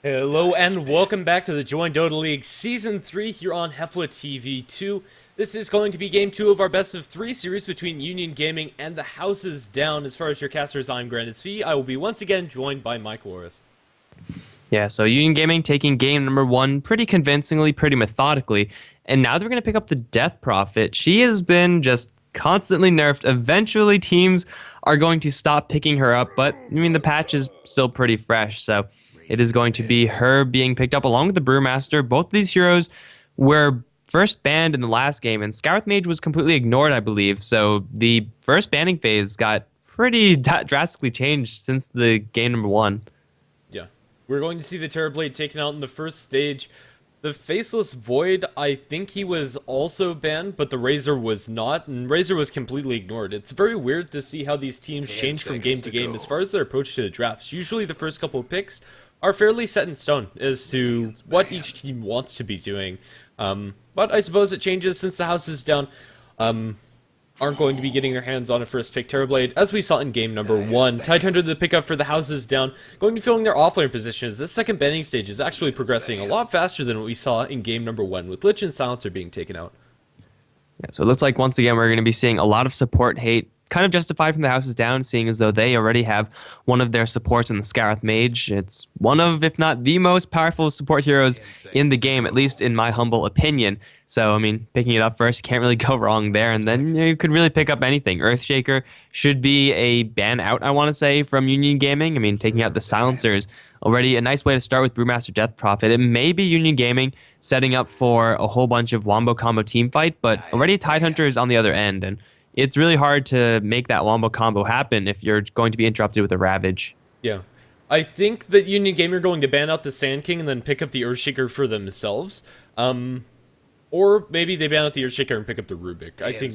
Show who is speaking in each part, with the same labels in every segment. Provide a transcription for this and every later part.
Speaker 1: Hello and welcome back to the Join Dota League Season 3 here on HeflaTV 2. This is going to be Game 2 of our Best of 3 series between Union Gaming and the Houses Down. As far as your casters, I'm Grandis V. I will be once again joined by Mike Loris.
Speaker 2: Yeah, so Union Gaming taking game number 1 pretty convincingly, pretty methodically, and now they're going to pick up the Death Prophet. She has been just constantly nerfed. Eventually, teams are going to stop picking her up, but, I mean, the patch is still pretty fresh, so it is going to be her being picked up along with the Brewmaster. Both of these heroes were first banned in the last game, and Scarlet Mage was completely ignored, I believe, so the first banning phase got pretty drastically changed since the game number 1.
Speaker 1: Yeah, we're going to see the Terrorblade taken out in the first stage. The Faceless Void, I think he was also banned, but the Razor was not, and Razor was completely ignored. It's very weird to see how these teams change from game to game as far as their approach to the drafts. Usually the first couple of picks are fairly set in stone as to what each team wants to be doing. But I suppose it changes since the House is down. Aren't going to be getting their hands on a first pick Terrorblade, as we saw in game number 1. Tidehunter, the pickup for the Houses down, going to be filling their offlane positions. This second banning stage is actually progressing a lot faster than what we saw in game number 1, with Lich and Silencer being taken out.
Speaker 2: Yeah, so it looks like once again we're going to be seeing a lot of support hate, kind of justified from the Houses Down, seeing as though they already have one of their supports in the Scarlet Mage. It's one of, if not the most powerful support heroes in the game, at least in my humble opinion. So, I mean, picking it up first, can't really go wrong there, and then you could really pick up anything. Earthshaker should be a ban out, I want to say, from Union Gaming. I mean, taking out the Silencers, already a nice way to start with Brewmaster Death Prophet. It may be Union Gaming setting up for a whole bunch of wombo combo team fight, but already Tidehunter is on the other end, and it's really hard to make that wombo combo happen if you're going to be interrupted with a Ravage.
Speaker 1: Yeah. I think that Union Gaming are going to ban out the Sand King and then pick up the Earthshaker for themselves. Or maybe they ban out the Earthshaker and pick up the Rubik. I think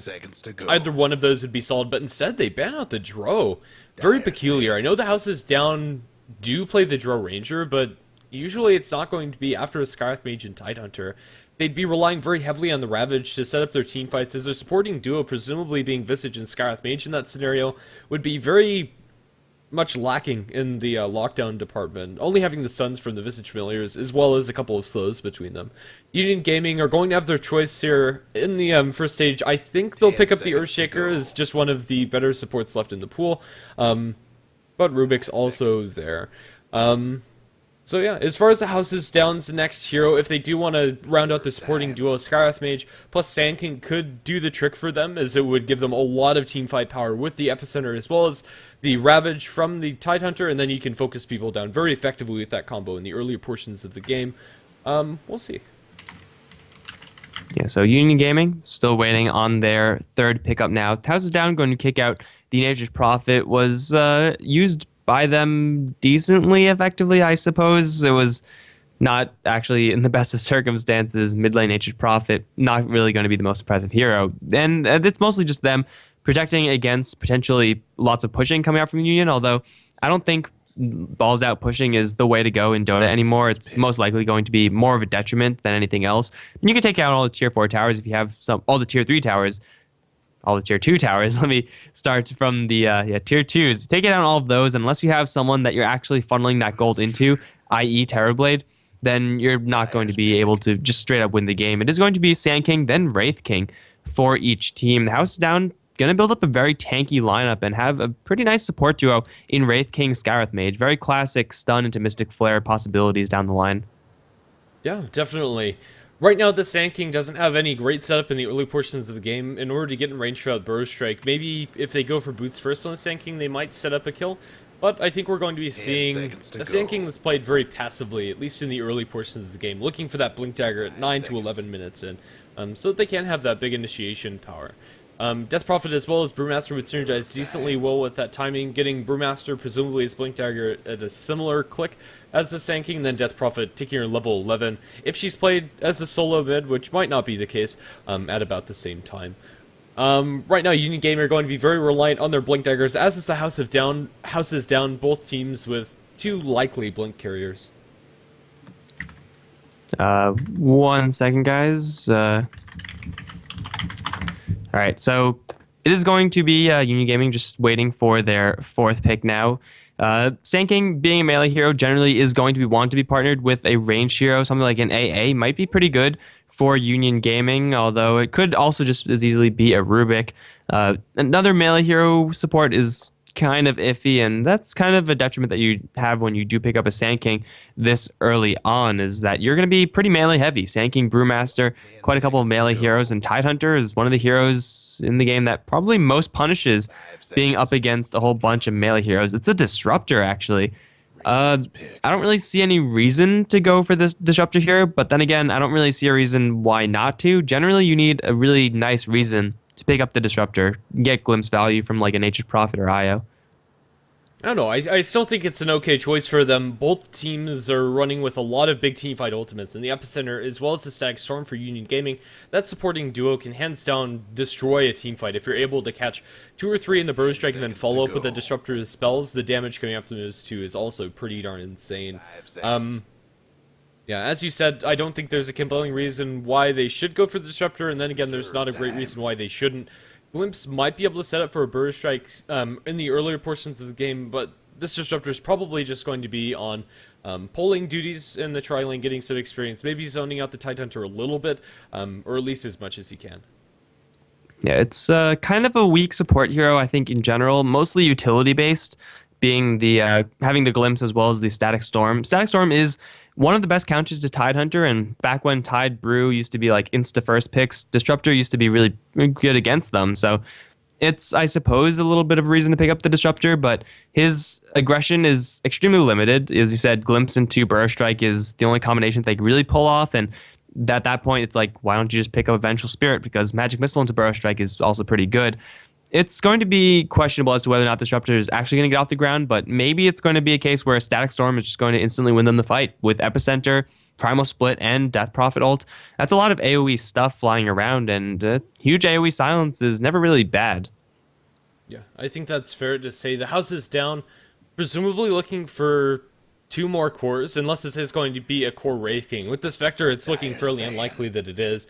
Speaker 1: either one of those would be solid, but instead they ban out the Drow. Very peculiar. I know the Houses Down do play the Drow Ranger, but usually it's not going to be after a Scarlet Mage and Tidehunter. They'd be relying very heavily on the Ravage to set up their team fights, as their supporting duo, presumably being Visage and Scarlet Mage in that scenario, would be very much lacking in the lockdown department, only having the stuns from the Visage Familiars, as well as a couple of slows between them. Union Gaming are going to have their choice here in the first stage. I think they'll pick up the Earthshaker as just one of the better supports left in the pool, but Rubik's also there. So yeah, as far as the Houses Down's next hero, if they do want to round out the supporting duo, Scarlet Mage plus Sand King could do the trick for them, as it would give them a lot of teamfight power with the Epicenter, as well as the Ravage from the Tidehunter, and then you can focus people down very effectively with that combo in the earlier portions of the game. We'll see.
Speaker 2: Yeah, so Union Gaming still waiting on their third pickup now. Houses Down going to kick out the Nature's Prophet, was used by them decently effectively, I suppose. It was not actually in the best of circumstances. Mid lane Nature's Prophet, not really going to be the most impressive hero. And it's mostly just them protecting against potentially lots of pushing coming out from the Union, although I don't think balls out pushing is the way to go in Dota anymore. It's most likely going to be more of a detriment than anything else. And you can take out all the tier 4 towers if you have all the tier 3 towers. All the tier 2 towers. Let me start from the tier 2s. Take it out all of those, unless you have someone that you're actually funneling that gold into, i.e. Terrorblade, then you're not going to be able to just straight up win the game. It is going to be Sand King, then Wraith King for each team. The House is Down, going to build up a very tanky lineup and have a pretty nice support duo in Wraith King, Scarlet Mage. Very classic stun into Mystic Flare possibilities down the line.
Speaker 1: Yeah, definitely. Right now, the Sand King doesn't have any great setup in the early portions of the game. In order to get in range for a Burrow Strike, maybe if they go for boots first on the Sand King, they might set up a kill. But I think we're going to be seeing a Sand King that's played very passively, at least in the early portions of the game, looking for that Blink Dagger at 9 to 11 minutes in, so that they can have that big initiation power. Death Prophet as well as Brewmaster would synergize decently well with that timing, getting Brewmaster presumably his Blink Dagger at a similar click as the Sand King, and then Death Prophet taking her level 11, if she's played as a solo mid, which might not be the case, at about the same time. Right now, Union Gaming are going to be very reliant on their Blink Daggers, as is the Houses Down, both teams with 2 likely Blink carriers.
Speaker 2: 1 second, guys. All right, so it is going to be Union Gaming just waiting for their 4th pick now. Sand King, being a melee hero, generally is going to want to be partnered with a ranged hero. Something like an AA might be pretty good for Union Gaming, although it could also just as easily be a Rubik. Another melee hero support is kind of iffy, and that's kind of a detriment that you have when you do pick up a Sand King this early on, is that you're going to be pretty melee heavy. Sand King, Brewmaster, quite a couple of melee heroes, and Tidehunter is one of the heroes in the game that probably most punishes being up against a whole bunch of melee heroes. It's a disruptor, actually. I don't really see any reason to go for this disruptor here, but then again, I don't really see a reason why not to. Generally, you need a really nice reason to pick up the disruptor, get glimpse value from like a Nature's Prophet or IO.
Speaker 1: I don't know, I still think it's an okay choice for them. Both teams are running with a lot of big teamfight ultimates, and the Epicenter, as well as the Static Storm for Union Gaming, that supporting duo can hands down destroy a teamfight. If you're able to catch 2 or 3 in the Burrow Strike and then follow up with the Disruptor's spells, the damage coming after those 2 is also pretty darn insane. Yeah, as you said, I don't think there's a compelling reason why they should go for the Disruptor, and then again, there's not a great reason why they shouldn't. Glimpse might be able to set up for a Burrow Strike in the earlier portions of the game, but this Disruptor is probably just going to be on polling duties in the tri-lane, getting some experience, maybe zoning out the Tidehunter a little bit, or at least as much as he can.
Speaker 2: Yeah, it's kind of a weak support hero, I think, in general, mostly utility-based, being the having the Glimpse as well as the Static Storm. Static Storm is one of the best counters to Tidehunter, and back when Tide Brew used to be like insta-first picks, Disruptor used to be really good against them, so it's, I suppose, a little bit of a reason to pick up the Disruptor, but his aggression is extremely limited. As you said, Glimpse into Burrow Strike is the only combination that they can really pull off, and at that point, it's like, why don't you just pick up Vengeful Spirit, because Magic Missile into Burrow Strike is also pretty good. It's going to be questionable as to whether or not Disruptor is actually going to get off the ground, but maybe it's going to be a case where Static Storm is just going to instantly win them the fight with Epicenter, Primal Split, and Death Prophet ult. That's a lot of AoE stuff flying around, and huge AoE silence is never really bad.
Speaker 1: Yeah, I think that's fair to say. The house is down, presumably looking for 2 more cores, unless this is going to be a core Wraith King. With the Spectre, it's looking fairly unlikely that it is.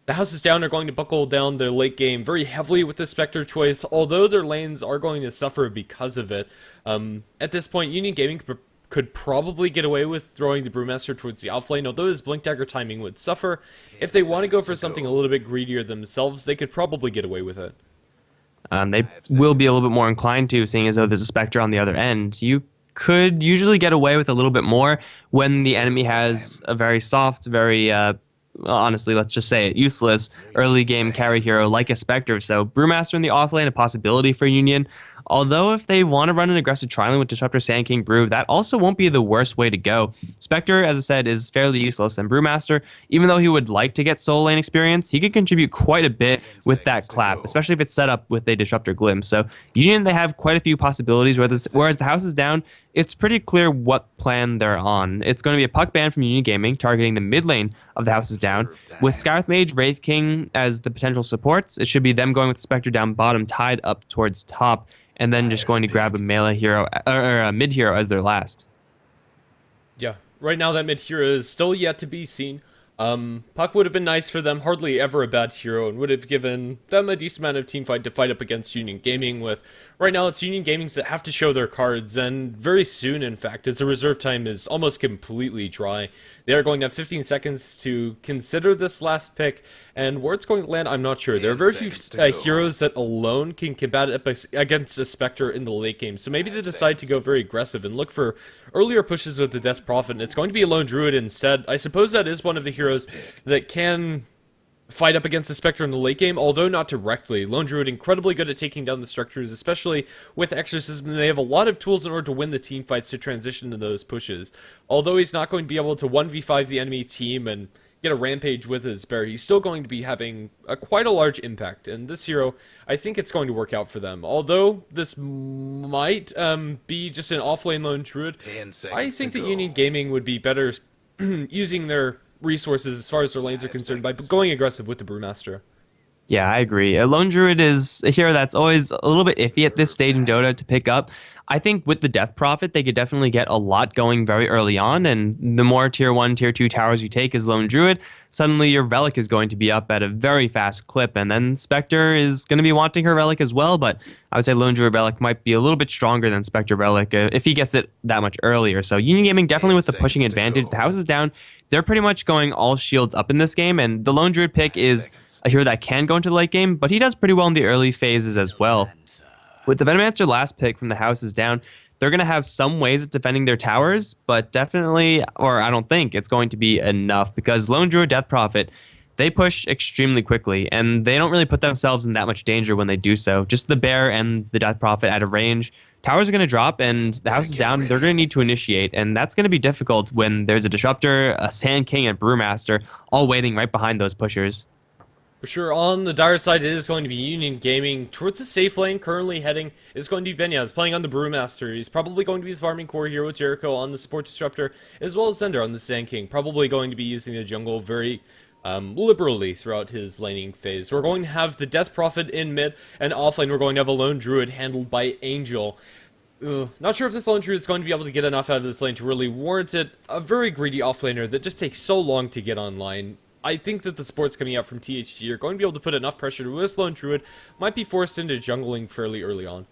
Speaker 1: The houses down are going to buckle down their late game very heavily with the Spectre choice, although their lanes are going to suffer because of it. At this point, Union Gaming could probably get away with throwing the Brewmaster towards the offlane, although his Blink Dagger timing would suffer. If they want to go for something a little bit greedier themselves, they could probably get away with it.
Speaker 2: They will be a little bit more inclined to, seeing as though there's a Spectre on the other end. You could usually get away with a little bit more when the enemy has a very soft, very honestly, let's just say it, useless early game carry hero like a Spectre. So Brewmaster in the offlane, a possibility for Union. Although if they want to run an aggressive tri-lane with Disruptor, Sand King, Brew, that also won't be the worst way to go. Spectre, as I said, is fairly useless, and Brewmaster, even though he would like to get solo lane experience, he could contribute quite a bit with that clap, especially if it's set up with a Disruptor Glimpse. So Union, they have quite a few possibilities, whereas the house is down, it's pretty clear what plan they're on. It's going to be a puck ban from Union Gaming, targeting the mid lane of the house is down. With Scarth Mage, Wraith King as the potential supports, it should be them going with Spectre down bottom, Tide up towards top, and then just going to grab a melee hero, or a mid hero as their last.
Speaker 1: Yeah, right now that mid hero is still yet to be seen. Puck would have been nice for them, hardly ever a bad hero, and would have given them a decent amount of teamfight to fight up against Union Gaming with. Right now, it's Union Gaming's that have to show their cards, and very soon, in fact, as the reserve time is almost completely dry. They are going to have 15 seconds to consider this last pick, and where it's going to land, I'm not sure. There are very few heroes that alone can combat against a Spectre in the late game, so maybe they decide to go very aggressive and look for earlier pushes with the Death Prophet, and it's going to be a Lone Druid instead. I suppose that is one of the heroes that can fight up against the Spectre in the late game, although not directly. Lone Druid incredibly good at taking down the structures, especially with Exorcism, and they have a lot of tools in order to win the team fights to transition to those pushes. Although he's not going to be able to 1v5 the enemy team and get a rampage with his bear, he's still going to be having quite a large impact, and this hero, I think it's going to work out for them. Although this might be just an offlane Lone Druid, I think that Union Gaming would be better using their resources as far as their lanes are concerned by going aggressive with the Brewmaster.
Speaker 2: Yeah, I agree. A Lone Druid is a hero that's always a little bit iffy at this stage in Dota to pick up. I think with the Death Prophet, they could definitely get a lot going very early on, and the more tier 1, tier 2 towers you take as Lone Druid, suddenly your Relic is going to be up at a very fast clip, and then Spectre is going to be wanting her Relic as well, but I would say Lone Druid Relic might be a little bit stronger than Spectre Relic if he gets it that much earlier. So Union Gaming definitely with the pushing advantage. The house is down. They're pretty much going all shields up in this game, and the Lone Druid pick is a hero that can go into the late game, but he does pretty well in the early phases as well. With the Venomancer last pick from the house is down, they're going to have some ways of defending their towers, but definitely, or I don't think it's going to be enough because Lone Druid, Death Prophet, they push extremely quickly, and they don't really put themselves in that much danger when they do so. Just the Bear and the Death Prophet out of range. Towers are going to drop, and the house is down. They're going to need to initiate, and that's going to be difficult when there's a Disruptor, a Sand King, and Brewmaster all waiting right behind those pushers.
Speaker 1: For sure, on the dire side, it is going to be Union Gaming. Towards the safe lane, currently heading, is going to be Benyaz, playing on the Brewmaster. He's probably going to be the farming core here with Jericho on the support Disruptor, as well as Zender on the Sand King. Probably going to be using the jungle very liberally throughout his laning phase. We're going to have the Death Prophet in mid, and offlane we're going to have a Lone Druid handled by Angel. Not sure if this Lone Druid is going to be able to get enough out of this lane to really warrant it. A very greedy offlaner that just takes so long to get online. I think that the supports coming out from THD are going to be able to put enough pressure to this Lone Druid, might be forced into jungling fairly early on.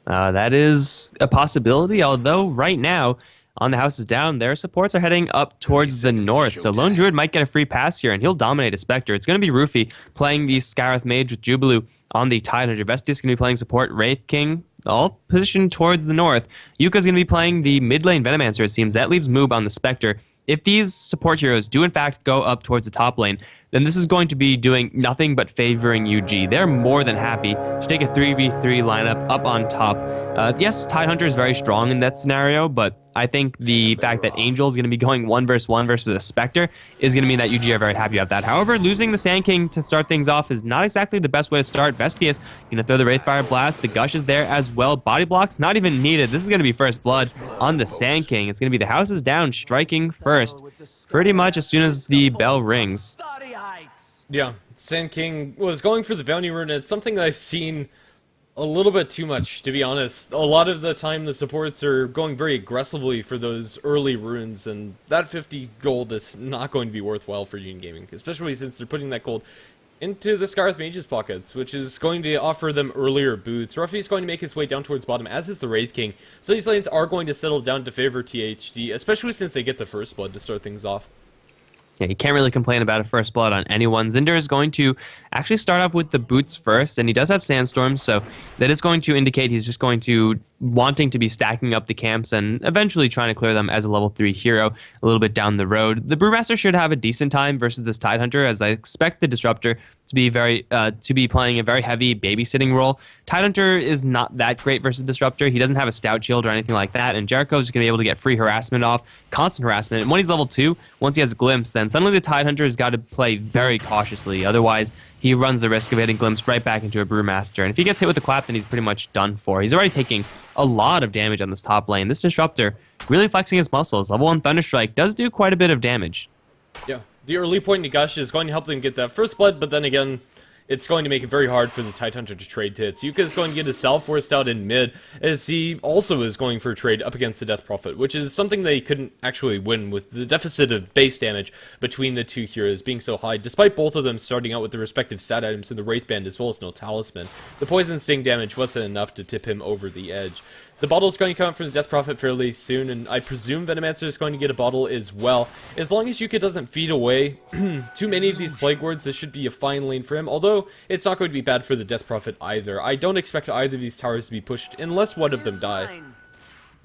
Speaker 2: That is a possibility, although right now, on the house is down, their supports are heading up towards the north, so Lone Druid might get a free pass here, and he'll dominate a Spectre. It's going to be Rufy playing the Scarith Mage with Jubilu on the Tidehunter. Vestius is going to be playing support Wraith King, all positioned towards the north. Yuka's going to be playing the mid lane Venomancer, it seems. That leaves Moob on the Spectre. If these support heroes do in fact go up towards the top lane, then this is going to be doing nothing but favoring UG. They're more than happy to take a 3v3 lineup up on top. Yes, Tidehunter is very strong in that scenario, but I think the fact that Angel is going to be going 1v1 versus a Spectre is going to mean that UG are very happy about that. However, losing the Sand King to start things off is not exactly the best way to start. Vestius going to throw the Wraithfire Blast. The Gush is there as well. Body blocks not even needed. This is going to be first blood on the Sand King. It's going to be the house is down, striking first pretty much as soon as the bell rings.
Speaker 1: Yeah, Sand King was going for the bounty rune. It's something that I've seen a little bit too much, to be honest. A lot of the time the supports are going very aggressively for those early runes, and that 50 gold is not going to be worthwhile for Union Gaming, especially since they're putting that gold into the Scarith Mage's pockets, which is going to offer them earlier boots. Ruffy's going to make his way down towards bottom, as is the Wraith King, so these lanes are going to settle down to favor THD, especially since they get the first blood to start things off.
Speaker 2: Yeah, you can't really complain about a first blood on anyone. Zinder is going to actually start off with the boots first, and he does have sandstorms, so that is going to indicate he's just going to wanting to be stacking up the camps and eventually trying to clear them as a level 3 hero a little bit down the road. The Brewmaster should have a decent time versus this Tidehunter, as I expect the Disruptor to be playing a very heavy babysitting role. Tidehunter is not that great versus Disruptor. He doesn't have a stout shield or anything like that, and Jericho's just going to be able to get free harassment off, constant harassment. And when he's level 2, once he has a glimpse, then suddenly the Tidehunter has got to play very cautiously. Otherwise, he runs the risk of getting glimpsed right back into a Brewmaster. And if he gets hit with a clap, then he's pretty much done for. He's already taking a lot of damage on this top lane. This Disruptor really flexing his muscles. Level 1 Thunderstrike does do quite a bit of damage.
Speaker 1: Yeah, the early point in Gush is going to help them get that first blood, but then again, it's going to make it very hard for the Tidehunter to trade hits. Yuka is going to get his Sal forced out in mid, as he also is going for a trade up against the Death Prophet, which is something they couldn't actually win with the deficit of base damage between the two heroes being so high, despite both of them starting out with the respective stat items in the Wraith Band as well as no Talisman. The Poison Sting damage wasn't enough to tip him over the edge. The bottle's going to come out from the Death Prophet fairly soon, and I presume Venomancer is going to get a bottle as well. As long as Yuka doesn't feed away too many of these Plague Wards, this should be a fine lane for him, although it's not going to be bad for the Death Prophet either. I don't expect either of these towers to be pushed unless one of them die.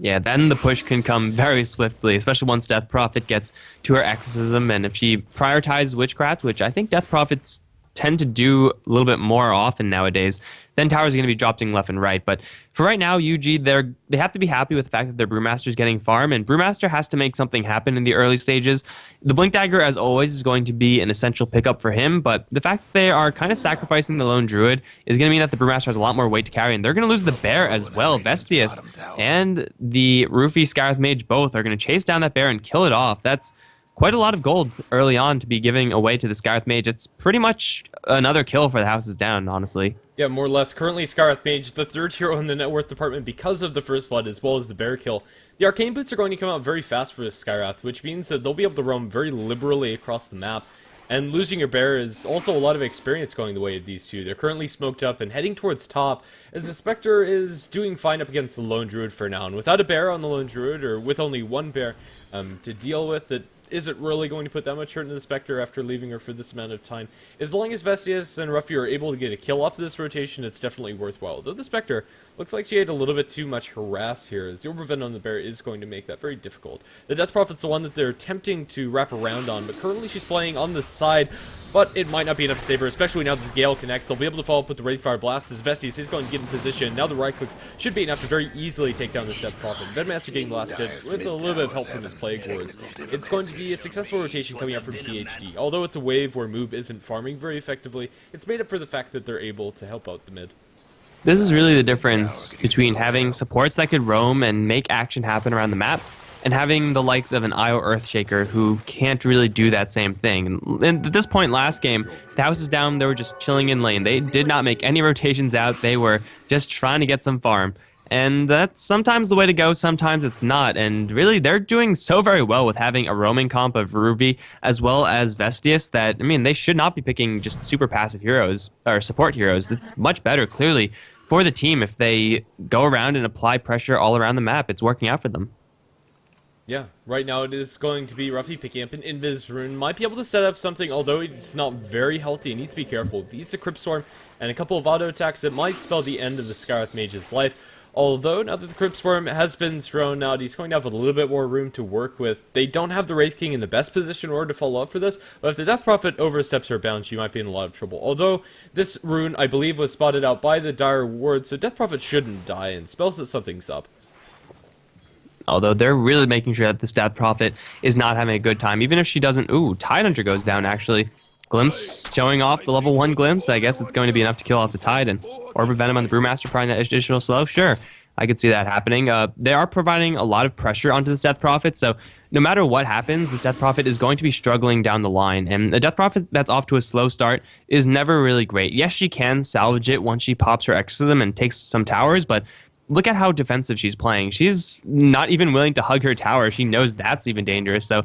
Speaker 2: Yeah, then the push can come very swiftly, especially once Death Prophet gets to her exorcism, and if she prioritizes Witchcraft, which I think Death Prophets tend to do a little bit more often nowadays, then towers are going to be dropping left and right. But for right now, UG, they have to be happy with the fact that their Brewmaster is getting farm, and Brewmaster has to make something happen in the early stages. The Blink Dagger, as always, is going to be an essential pickup for him, but the fact that they are kind of sacrificing the Lone Druid is going to mean that the Brewmaster has a lot more weight to carry, and they're going to lose the Bear as well. Vestius and the Rufy Scarith Mage both are going to chase down that Bear and kill it off. That's quite a lot of gold early on to be giving away to the Skywrath Mage. It's pretty much another kill for the Houses Down, honestly.
Speaker 1: Yeah, more or less. Currently, Skywrath Mage, the third hero in the net worth department because of the first blood as well as the bear kill. The Arcane Boots are going to come out very fast for Skywrath, which means that they'll be able to roam very liberally across the map. And losing your bear is also a lot of experience going the way of these two. They're currently smoked up and heading towards top, as the Spectre is doing fine up against the Lone Druid for now. And without a bear on the Lone Druid, or with only one bear to deal with, it isn't really going to put that much hurt into the Spectre after leaving her for this amount of time. As long as Vestius and Ruffy are able to get a kill off of this rotation, it's definitely worthwhile. Though the Spectre looks like she had a little bit too much harass here, as the Overvenom on the bear is going to make that very difficult. The Death Prophet's the one that they're attempting to wrap around on, but currently she's playing on the side, but it might not be enough to save her, especially now that the Gale connects. They'll be able to follow up with the Wraithfire Blast, as Vestius is going to get in position. Now the right clicks should be enough to very easily take down this Death Prophet. Venommaster getting blasted with a little bit of help from his Plague Wards. It's going to be a successful rotation coming out from THD. Although it's a wave where Moob isn't farming very effectively, it's made up for the fact that they're able to help out the mid.
Speaker 2: This is really the difference between having supports that could roam and make action happen around the map, and having the likes of an IO Earthshaker who can't really do that same thing. And at this point last game, the Houses Down, they were just chilling in lane. They did not make any rotations out. They were just trying to get some farm. And that's sometimes the way to go, sometimes it's not. And really, they're doing so very well with having a roaming comp of Ruby as well as Vestius that, I mean, they should not be picking just super passive heroes or support heroes. It's much better, clearly, for the team if they go around and apply pressure all around the map. It's working out for them.
Speaker 1: Yeah, right now it is going to be Ruffy picking up an Invis Rune. Might be able to set up something, although it's not very healthy. He needs to be careful. If he eats a Crypt Storm and a couple of auto attacks, it might spell the end of the Skywrath Mage's life. Although, now that the Crypt Storm has been thrown out, he's going to have a little bit more room to work with. They don't have the Wraith King in the best position in order to follow up for this, but if the Death Prophet oversteps her bounds, she might be in a lot of trouble. Although, this rune, I believe, was spotted out by the Dire Ward, so Death Prophet shouldn't die, and spells that something's up.
Speaker 2: Although they're really making sure that this Death Prophet is not having a good time. Even if she doesn't... Ooh, Tide Hunter goes down, actually. Glimpse showing off the level 1 Glimpse. I guess it's going to be enough to kill off the Tide. And Orb of Venom on the Brewmaster, probably that additional slow. Sure, I could see that happening. They are providing a lot of pressure onto this Death Prophet, so no matter what happens, this Death Prophet is going to be struggling down the line. And a Death Prophet that's off to a slow start is never really great. Yes, she can salvage it once she pops her Exorcism and takes some towers, but look at how defensive she's playing. She's not even willing to hug her tower. She knows that's even dangerous. So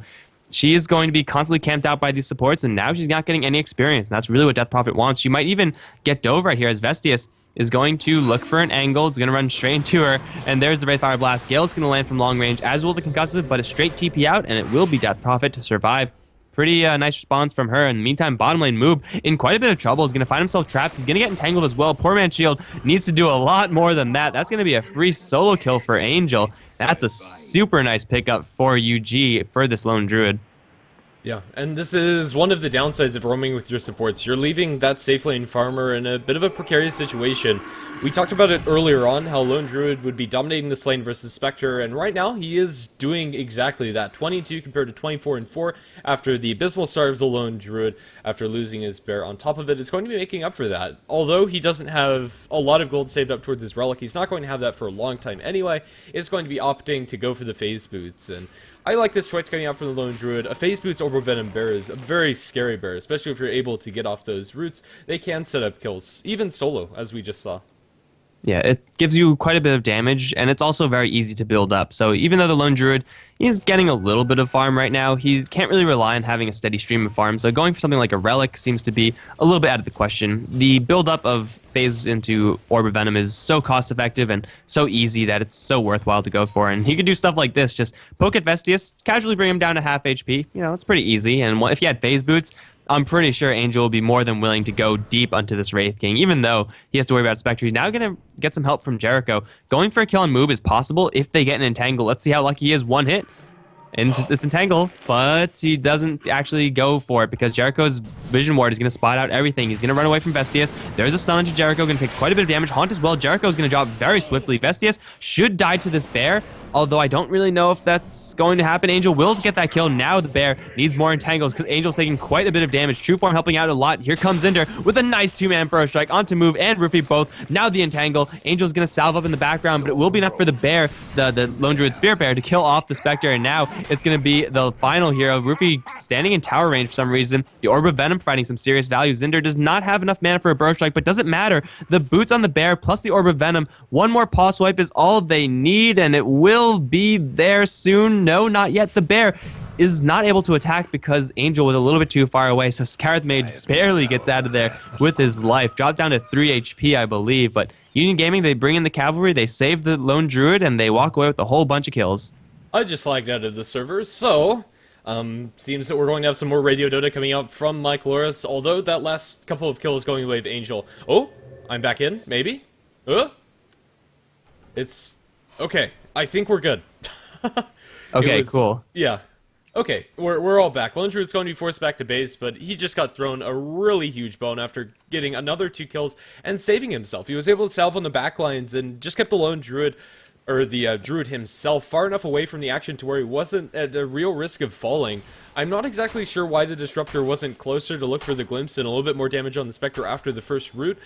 Speaker 2: she is going to be constantly camped out by these supports, and now she's not getting any experience. And that's really what Death Prophet wants. She might even get dove right here as Vestius is going to look for an angle. It's going to run straight into her, and there's the Wraithfire Blast. Gale's going to land from long range, as will the Concussive, but a straight TP out, and it will be Death Prophet to survive. Pretty nice response from her. In the meantime, bottom lane Moob in quite a bit of trouble. Is going to find himself trapped. He's going to get entangled as well. Poor man's shield needs to do a lot more than that. That's going to be a free solo kill for Angel. That's a super nice pickup for UG for this lone druid.
Speaker 1: Yeah, and this is one of the downsides of roaming with your supports. You're leaving that safe lane farmer in a bit of a precarious situation. We talked about it earlier on, how Lone Druid would be dominating this lane versus Spectre, and right now he is doing exactly that. 22 compared to 24 and 4 after the abysmal start of the Lone Druid, after losing his bear. On top of it, it's going to be making up for that. Although he doesn't have a lot of gold saved up towards his relic, he's not going to have that for a long time anyway. It's going to be opting to go for the phase boots, and I like this choice coming out from the Lone Druid. A Phase Boots Orb of Venom bear is a very scary bear, especially if you're able to get off those roots. They can set up kills, even solo, as we just saw.
Speaker 2: Yeah, it gives you quite a bit of damage, and it's also very easy to build up. So even though the Lone Druid is getting a little bit of farm right now, he can't really rely on having a steady stream of farm. So going for something like a Relic seems to be a little bit out of the question. The build-up of Phase into Orb of Venom is so cost-effective and so easy that it's so worthwhile to go for. And he could do stuff like this, just poke at Vestius, casually bring him down to half HP. You know, it's pretty easy. And if you had Phase Boots, I'm pretty sure Angel will be more than willing to go deep onto this Wraith King, even though he has to worry about Spectre. He's now going to get some help from Jericho. Going for a kill on Moob is possible if they get an Entangle. Let's see how lucky he is. One hit, and it's Entangle, but he doesn't actually go for it because Jericho's Vision Ward is going to spot out everything. He's going to run away from Vestius. There's a stun onto Jericho, going to take quite a bit of damage. Haunt as well. Jericho is going to drop very swiftly. Vestius should die to this bear, although I don't really know if that's going to happen. Angel will get that kill. Now the bear needs more entangles because Angel's taking quite a bit of damage. True Form helping out a lot. Here comes Ender with a nice two-man burrow strike onto Move and Roofy both. Now the entangle. Angel's going to salve up in the background, but it will be enough for the bear, the Lone Druid Spirit Bear, to kill off the Spectre. And now it's going to be the final hero. Roofy standing in tower range for some reason. The Orb of Venom providing some serious value. Zinder does not have enough mana for a burrow strike, but doesn't matter. The boots on the bear plus the Orb of Venom. One more paw swipe is all they need, and it will be there soon. No, not yet. The bear is not able to attack because Angel was a little bit too far away, so Scarith Mage barely gets out of there with his life. Dropped down to 3 HP, I believe, but Union Gaming, they bring in the cavalry, they save the Lone Druid, and they walk away with a whole bunch of kills.
Speaker 1: I just lagged out of the server, so seems that we're going to have some more Radio Dota coming out from Mike Loris, although that last couple of kills going away with Angel. Oh, I'm back in, maybe? It's... okay, I think we're good.
Speaker 2: Okay, cool.
Speaker 1: Yeah. Okay, we're all back. Lone Druid's going to be forced back to base, but he just got thrown a really huge bone after getting another 2 kills and saving himself. He was able to salve on the backlines and just kept the Lone Druid, or the Druid himself, far enough away from the action to where he wasn't at a real risk of falling. I'm not exactly sure why the Disruptor wasn't closer to look for the glimpse and a little bit more damage on the Spectre after the first root.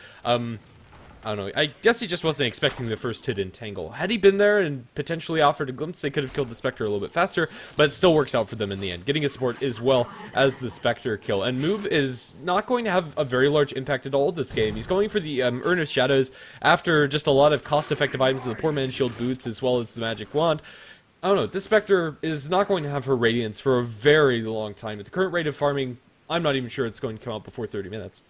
Speaker 1: I don't know, I guess he just wasn't expecting the first hit entangle. Had he been there and potentially offered a glimpse, they could have killed the Spectre a little bit faster, but it still works out for them in the end, getting a support as well as the Spectre kill. And Moob is not going to have a very large impact at all this game. He's going for the Urn of Shadows after just a lot of cost-effective items of the Poor Man's Shield boots as well as the Magic Wand. I don't know, this Spectre is not going to have her Radiance for a very long time. At the current rate of farming, I'm not even sure it's going to come out before 30 minutes.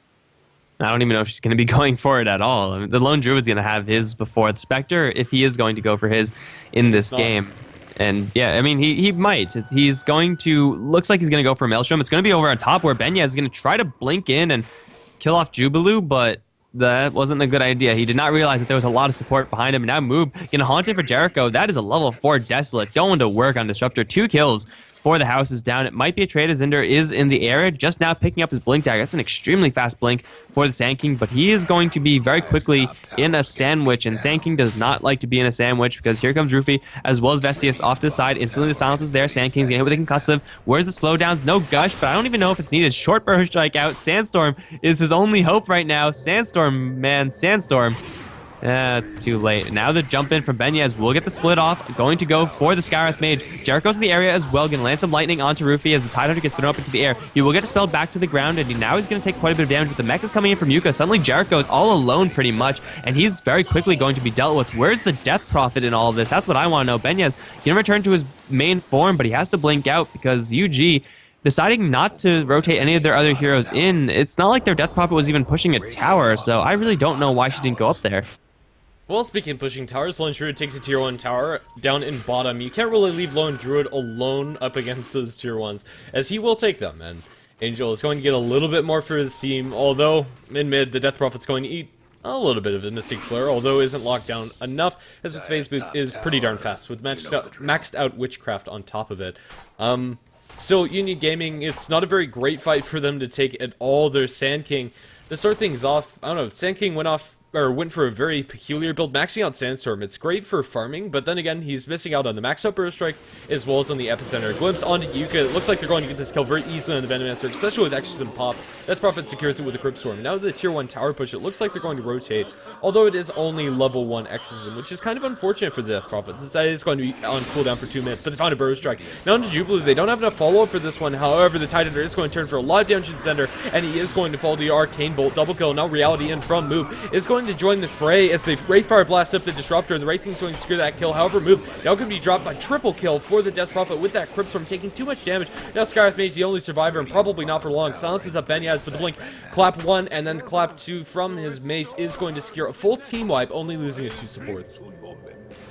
Speaker 2: I don't even know if she's going to be going for it at all. I mean, the Lone Druid's going to have his before the Spectre if he is going to go for his in this game. And yeah, I mean, he might. He's going to, looks like he's going to go for Maelstrom. It's going to be over on top where Benya is going to try to blink in and kill off Jubilu, but that wasn't a good idea. He did not realize that there was a lot of support behind him. And now Moob going to haunt it for Jericho. That is a level 4 Desolate going to work on Disruptor. 2 kills for the house is down. It might be a trade as Zinder is in the area, just now picking up his blink dagger. That's an extremely fast blink for the Sand King, but he is going to be very quickly in a sandwich, and Sand King does not like to be in a sandwich because here comes Roofy as well as Vestius off to the side. Instantly the silence is there. Sand King's getting hit with a concussive. Where's the slowdowns? No gush, but I don't even know if it's needed. Short burst strike out. Sandstorm is his only hope right now. Sandstorm, man, Sandstorm. It's too late. Now the jump in from Benyaz will get the split off. Going to go for the Scarith Mage. Jericho's in the area as well. Going to land some lightning onto Roofy as the Tidehunter gets thrown up into the air. He will get dispelled back to the ground, and now he's going to take quite a bit of damage. But the mech is coming in from Yuka. Suddenly Jericho is all alone pretty much, and he's very quickly going to be dealt with. Where's the Death Prophet in all of this? That's what I want to know. Benyaz can return to his main form, but he has to blink out because UG deciding not to rotate any of their other heroes in. It's not like their Death Prophet was even pushing a tower, so I really don't know why she didn't go up there.
Speaker 1: Well, speaking of pushing towers, Lone Druid takes a tier 1 tower down in bottom. You can't really leave Lone Druid alone up against those tier 1s, as he will take them, and Angel is going to get a little bit more for his team, although in mid, the Death Prophet's going to eat a little bit of a Mystic Flare, although isn't locked down enough, as with Phase Boots is pretty darn fast, with maxed out Witchcraft on top of it. Still, Union Gaming, it's not a very great fight for them to take at all. Their Sand King, to start things off, I don't know, Sand King went for a very peculiar build, maxing out Sandstorm. It's great for farming, but then again, he's missing out on the maxed out Burst Strike, as well as on the Epicenter. Glimpse onto Yuka. It looks like they're going to get this kill very easily on the Venomancer, especially with Exorcism Pop. Death Prophet secures it with a Crypt Storm. Now the tier 1 tower push, it looks like they're going to rotate, although it is only level 1 Exorcism, which is kind of unfortunate for the Death Prophet, since that is going to be on cooldown for 2 minutes, but they found a Burst Strike. Now into Jubilee, they don't have enough follow-up for this one. However, the Tidehunter is going to turn for a lot of damage to Zender, and he is going to fall the Arcane Bolt. Double kill. Now Reality in from Moob is going to join the fray as they Wraithfire blast up the Disruptor, and the Wraith King's going to secure that kill. However, Moob now going to be dropped by triple kill for the Death Prophet with that Crypt Storm, taking too much damage. Now Scarith Mage, the only survivor, and probably not for long. Silences up Benyaz, but the blink. Clap 1 and then clap 2 from his mace is going to secure a full team wipe, only losing 2 supports.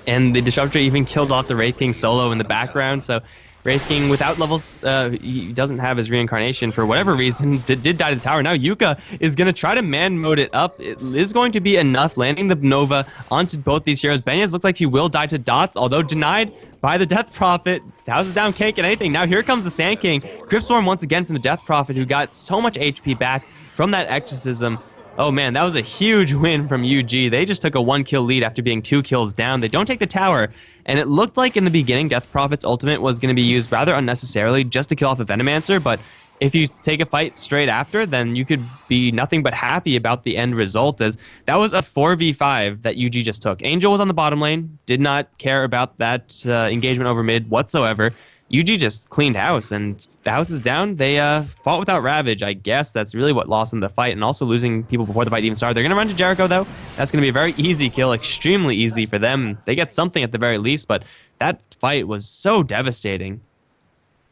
Speaker 2: And the Disruptor even killed off the Wraith King solo in the background, so Wraith King without levels, he doesn't have his reincarnation for whatever reason, did die to the tower. Now Yuka is going to try to man mode it up. It is going to be enough, landing the Nova onto both these heroes. Benyas looks like he will die to dots, although denied by the Death Prophet. Houses down cake and anything. Now here comes the Sand King. Cryptstorm once again from the Death Prophet, who got so much HP back from that exorcism. Oh man, that was a huge win from UG. They just took a 1-kill lead after being 2 kills down. They don't take the tower, and it looked like in the beginning Death Prophet's ultimate was going to be used rather unnecessarily just to kill off a Venomancer, but if you take a fight straight after, then you could be nothing but happy about the end result, as that was a 4v5 that UG just took. Angel was on the bottom lane, did not care about that engagement over mid whatsoever. UG just cleaned house, and the house is down. They fought without Ravage. I guess that's really what lost them the fight, and also losing people before the fight even started. They're going to run to Jericho, though. That's going to be a very easy kill, extremely easy for them. They get something at the very least, but that fight was so devastating.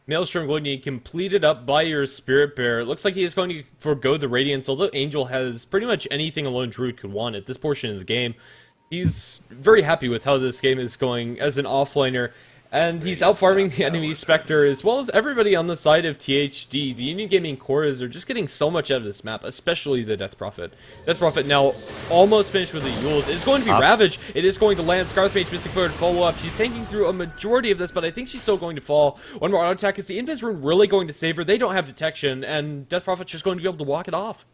Speaker 1: Maelstrom going to be completed up by your Spirit Bear. It looks like he is going to forgo the Radiance, although Angel has pretty much anything a lone Druid could want at this portion of the game. He's very happy with how this game is going as an offlaner. And he's out-farming the enemy Spectre, as well as everybody on the side of THD. The Union Gaming cores are just getting so much out of this map, especially the Death Prophet. Death Prophet now almost finished with the Yules. It's going to be Ravage. It is going to land. Scarlet Mage missing forward follow-up. She's tanking through a majority of this, but I think she's still going to fall. One more auto attack. Is the Invis Rune really going to save her? They don't have detection, and Death Prophet's just going to be able to walk it off.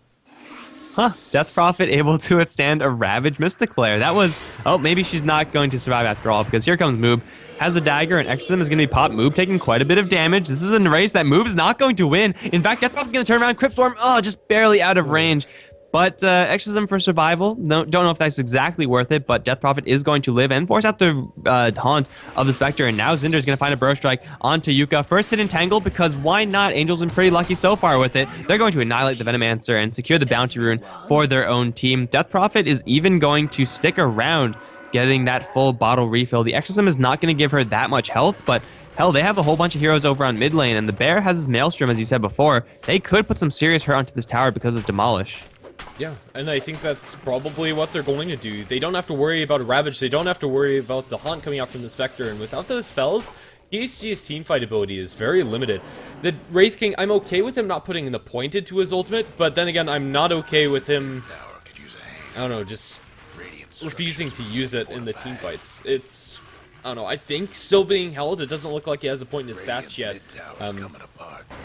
Speaker 2: Huh, Death Prophet able to withstand a Ravage Mystic Flare. That was, oh, maybe she's not going to survive after all, because here comes Moob. Has the dagger, and Exorcism is going to be popped. Moob taking quite a bit of damage. This is a race that Moob is not going to win. In fact, Death Prophet's going to turn around. Cryptstorm, oh, just barely out of range. But Exorcism for survival, don't know if that's exactly worth it, but Death Prophet is going to live and force out the haunt of the Spectre, and now Zinder is going to find a Burrow Strike onto Yuka. First hit Entangle, because why not? Angel's been pretty lucky so far with it. They're going to annihilate the Venomancer and secure the Bounty Rune for their own team. Death Prophet is even going to stick around, getting that full bottle refill. The Exorcism is not going to give her that much health, but hell, they have a whole bunch of heroes over on mid lane, and the Bear has his Maelstrom, as you said before. They could put some serious hurt onto this tower because of Demolish.
Speaker 1: Yeah, and I think that's probably what they're going to do. They don't have to worry about a Ravage, they don't have to worry about the Haunt coming out from the Spectre, and without those spells, THD's teamfight ability is very limited. The Wraith King, I'm okay with him not putting the pointed to his ultimate, but then again, I'm not okay with him, I don't know, just refusing to use it in the teamfights. It's, I don't know, I think still being held. It doesn't look like he has a point in his stats yet. I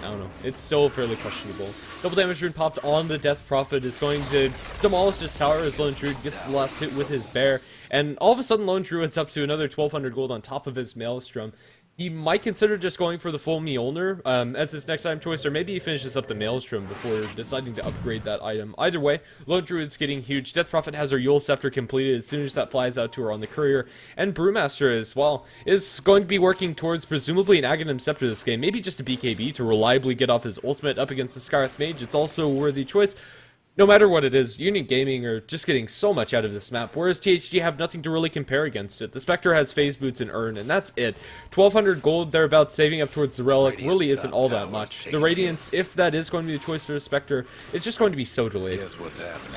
Speaker 1: don't know. It's still fairly questionable. Double damage rune popped on the Death Prophet is going to demolish this tower as Lone Druid gets the last hit with his Bear. And all of a sudden, Lone Druid's up to another 1,200 gold on top of his Maelstrom. He might consider just going for the full Mjolnir as his next item choice, or maybe he finishes up the Maelstrom before deciding to upgrade that item. Either way, Lone Druid's getting huge. Death Prophet has her Yule Scepter completed as soon as that flies out to her on the Courier. And Brewmaster as well is going to be working towards presumably an Aghanim Scepter this game, maybe just a BKB to reliably get off his ultimate up against the Scarlet Mage. It's also a worthy choice. No matter what it is, Union Gaming are just getting so much out of this map, whereas THD have nothing to really compare against it. The Spectre has Phase Boots and Urn, and that's it. 1,200 gold thereabouts saving up towards the Relic really isn't all that much. The Radiance, if that is going to be the choice for the Spectre, it's just going to be so delayed.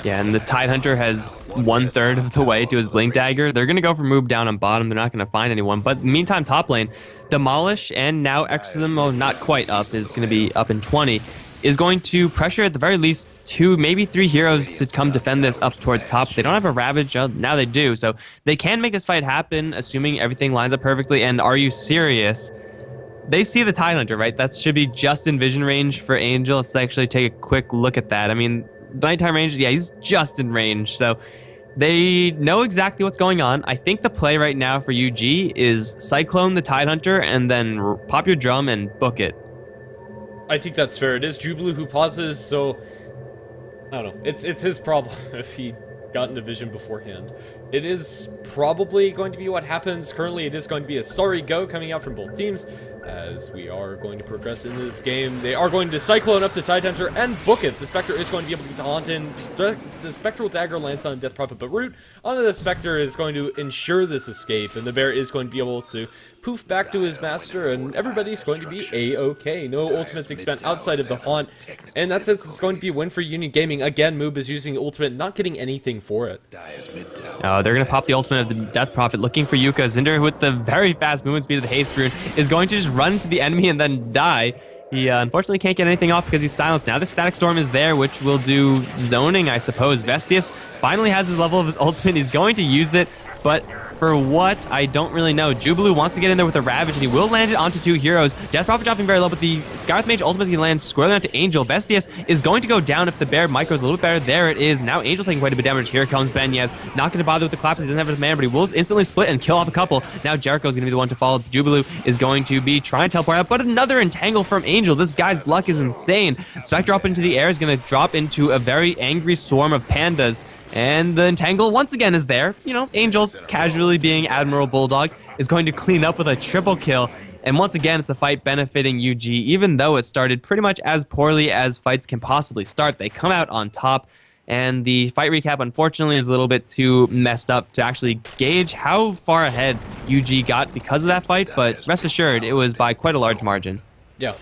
Speaker 2: Yeah, and the Tidehunter has 1/3 of the way to his Blink Dagger. They're going to go for move down on bottom. They're not going to find anyone. But meantime, top lane, Demolish and now Exorcism, oh, not quite up, is going to be up in 20. Is going to pressure at the very least 2, maybe 3 heroes to come defend this up towards top. They don't have a Ravage, now they do, so they can make this fight happen, assuming everything lines up perfectly. And are you serious? They see the Tidehunter, right? That should be just in vision range for Angel. Let's actually take a quick look at that. I mean, nighttime range, yeah, he's just in range, so they know exactly what's going on. I think the play right now for UG is Cyclone the Tidehunter and then pop your drum and book it.
Speaker 1: I think that's fair. It is Jubilee who pauses, so I don't know. It's his problem if he got into vision beforehand. It is probably going to be what happens. Currently, it is going to be a sorry go coming out from both teams as we are going to progress into this game. They are going to Cyclone up the Tidehunter and book it. The Spectre is going to be able to get the Haunt in. The Spectral Dagger lands on Death Prophet, but Root onto the Spectre is going to ensure this escape, and the Bear is going to be able to poof back to his master, and everybody's going to be a-okay. No ultimates expend outside of the haunt, and in that sense, it's going to be a win for Union Gaming. Again, Moob is using the ultimate, not getting anything for it.
Speaker 2: They're going to pop the ultimate of the Death Prophet, looking for Yuka. Zinder, with the very fast movement speed of the Haste Rune, is going to just run to the enemy and then die. He unfortunately can't get anything off because he's silenced. Now the Static Storm is there, which will do zoning, I suppose. Vestius finally has his level of his ultimate. He's going to use it, but for what, I don't really know. Jubilu wants to get in there with a Ravage, and he will land it onto 2 heroes. Death Prophet dropping very low, but the Scarlet Mage ultimate can land squarely onto Angel. Vestius is going to go down if the Bear micros a little bit better. There it is. Now Angel taking quite a bit of damage. Here comes Benyaz. Not going to bother with the clap. He doesn't have his mana, but he will instantly split and kill off a couple. Now Jericho's going to be the one to follow. Jubilu is going to be trying to teleport out, but another entangle from Angel. This guy's luck is insane. Spectre up into the air is going to drop into a very angry swarm of pandas. And the entangle once again is there. You know, Angel, casually being Admiral Bulldog, is going to clean up with a triple kill. And once again, it's a fight benefiting UG, even though it started pretty much as poorly as fights can possibly start. They come out on top, and the fight recap, unfortunately, is a little bit too messed up to actually gauge how far ahead UG got because of that fight, but rest assured, it was by quite a large margin.
Speaker 1: Yeah.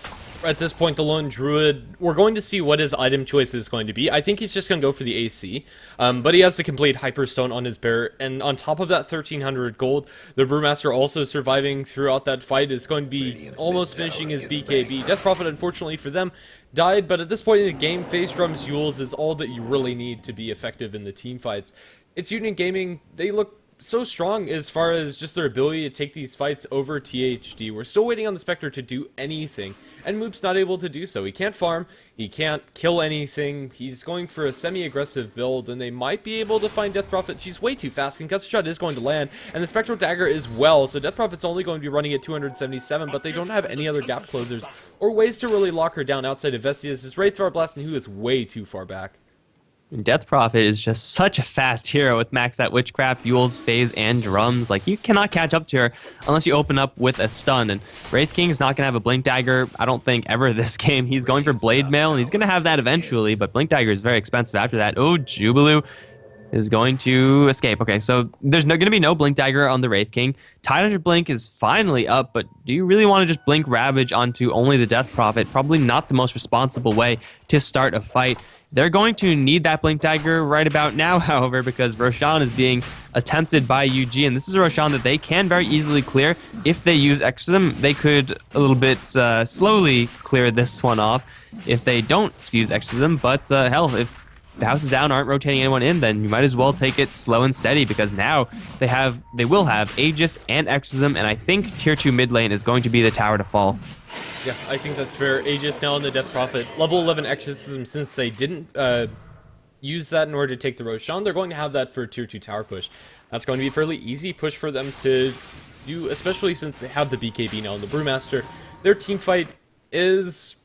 Speaker 1: At this point, the Lone Druid, we're going to see what his item choice is going to be. I think he's just going to go for the AC, but he has the complete Hyperstone on his bear, and on top of that 1,300 gold, the Brewmaster also surviving throughout that fight is going to be almost finishing his BKB. Death Prophet, unfortunately for them, died, but at this point in the game, Phase Drums Yules is all that you really need to be effective in the team fights. It's Union Gaming, they look so strong as far as just their ability to take these fights over THD. We're still waiting on the Spectre to do anything, and Moop's not able to do so. He can't farm, he can't kill anything, he's going for a semi-aggressive build, and they might be able to find Death Prophet. She's way too fast, Concussive Shot is going to land, and the Spectral Dagger as well, so Death Prophet's only going to be running at 277, but they don't have any other gap closers or ways to really lock her down outside of Vestius' Wraithfire Blast, and who is way too far back.
Speaker 2: Death Prophet is just such a fast hero with maxed out Witchcraft, Yules, Phase, and Drums. Like, you cannot catch up to her unless you open up with a stun. And Wraith King's not going to have a Blink Dagger, I don't think, ever this game. He's going for Blade Mail, and he's going to have that eventually, but Blink Dagger is very expensive after that. Oh, Jubilu is going to escape. Okay, so there's going to be no Blink Dagger on the Wraith King. Tidehunter Blink is finally up, but do you really want to just Blink Ravage onto only the Death Prophet? Probably not the most responsible way to start a fight. They're going to need that Blink Dagger right about now, however, because Roshan is being attempted by UG, and this is a Roshan that they can very easily clear. If they use Exorcism, they could a little bit slowly clear this one off if they don't use Exorcism, but hell, if the houses down aren't rotating anyone in, then you might as well take it slow and steady, because now they will have Aegis and Exorcism, and I think tier 2 mid lane is going to be the tower to fall.
Speaker 1: Yeah, I think that's fair. Aegis now on the Death Prophet. Level 11 Exorcism, since they didn't use that in order to take the Roshan, they're going to have that for tier 2 tower push. That's going to be a fairly easy push for them to do, especially since they have the BKB now in the Brewmaster. Their team fight is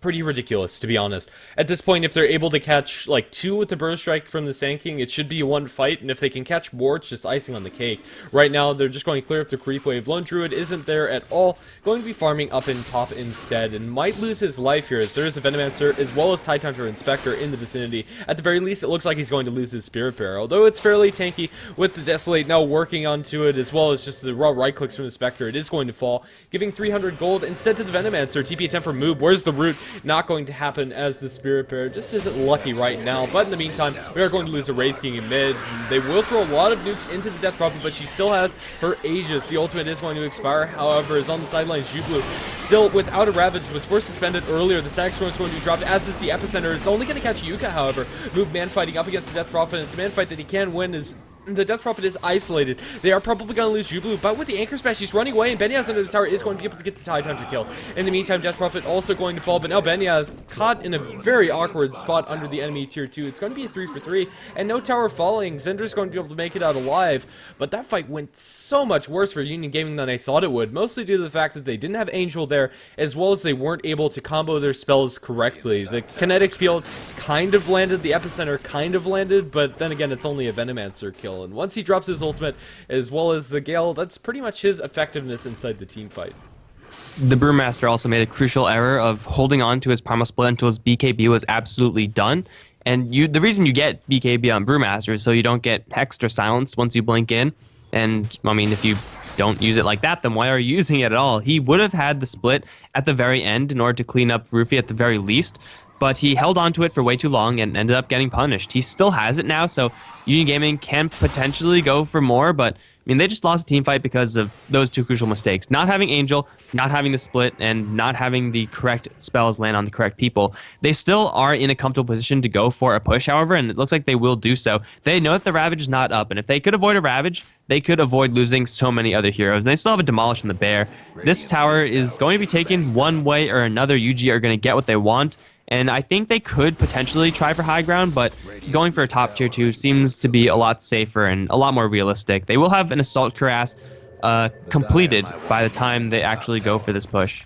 Speaker 1: pretty ridiculous, to be honest. At this point, if they're able to catch like 2 with the Burst Strike from the Sand King, it should be one fight, and if they can catch more, it's just icing on the cake. Right now, they're just going to clear up the creep wave. Lone Druid isn't there at all, going to be farming up in top instead, and might lose his life here, as there is a Venomancer as well as Tidehunter and Spectre in the vicinity. At the very least, it looks like he's going to lose his Spirit Bearer, although it's fairly tanky with the Desolate now working onto it, as well as just the raw right clicks from the Spectre. It is going to fall, giving 300 gold instead to the Venomancer. TP attempt for Moob. Where's the root? Not going to happen, as the Spirit Bearer just isn't lucky right now. But in the meantime, we are going to lose a Wraith King in mid. They will throw a lot of nukes into the Death Prophet, but she still has her Aegis. The ultimate is going to expire, however, is on the sidelines. Jublu still without a Ravage, was forced to spend it earlier. The Static Storm is going to be dropped, as is the Epicenter. It's only going to catch Yuka, however. Moob man fighting up against the Death Prophet. It's a man fight that he can win, as the Death Prophet is isolated. They are probably going to lose Jublu, but with the Anchor Smash, he's running away, and Benyaz under the tower is going to be able to get the Tidehunter kill. In the meantime, Death Prophet also going to fall, but now Benyaz caught in a very awkward spot under the enemy tier 2. It's going to be a 3 for 3, and no tower falling. Zender's going to be able to make it out alive, but that fight went so much worse for Union Gaming than I thought it would, mostly due to the fact that they didn't have Angel there, as well as they weren't able to combo their spells correctly. The Kinetic Field kind of landed, the Epicenter kind of landed, but then again, it's only a Venomancer kill. And once he drops his ultimate, as well as the Gale, that's pretty much his effectiveness inside the team fight.
Speaker 2: The Brewmaster also made a crucial error of holding on to his Primal Split until his BKB was absolutely done. And the reason you get BKB on Brewmaster is so you don't get hexed or silenced once you blink in. And, I mean, if you don't use it like that, then why are you using it at all? He would have had the split at the very end in order to clean up Roofy at the very least, but he held on to it for way too long and ended up getting punished. He still has it now, so Union Gaming can potentially go for more, but I mean, they just lost a team fight because of those two crucial mistakes. Not having Angel, not having the split, and not having the correct spells land on the correct people. They still are in a comfortable position to go for a push, however, and it looks like they will do so. They know that the Ravage is not up, and if they could avoid a Ravage, they could avoid losing so many other heroes. And they still have a Demolish in the Bear. This tower is going to be taken one way or another. UG are going to get what they want. And I think they could potentially try for high ground, but going for a top tier 2 seems to be a lot safer and a lot more realistic. They will have an Assault Cuirass completed by the time they actually go for this push.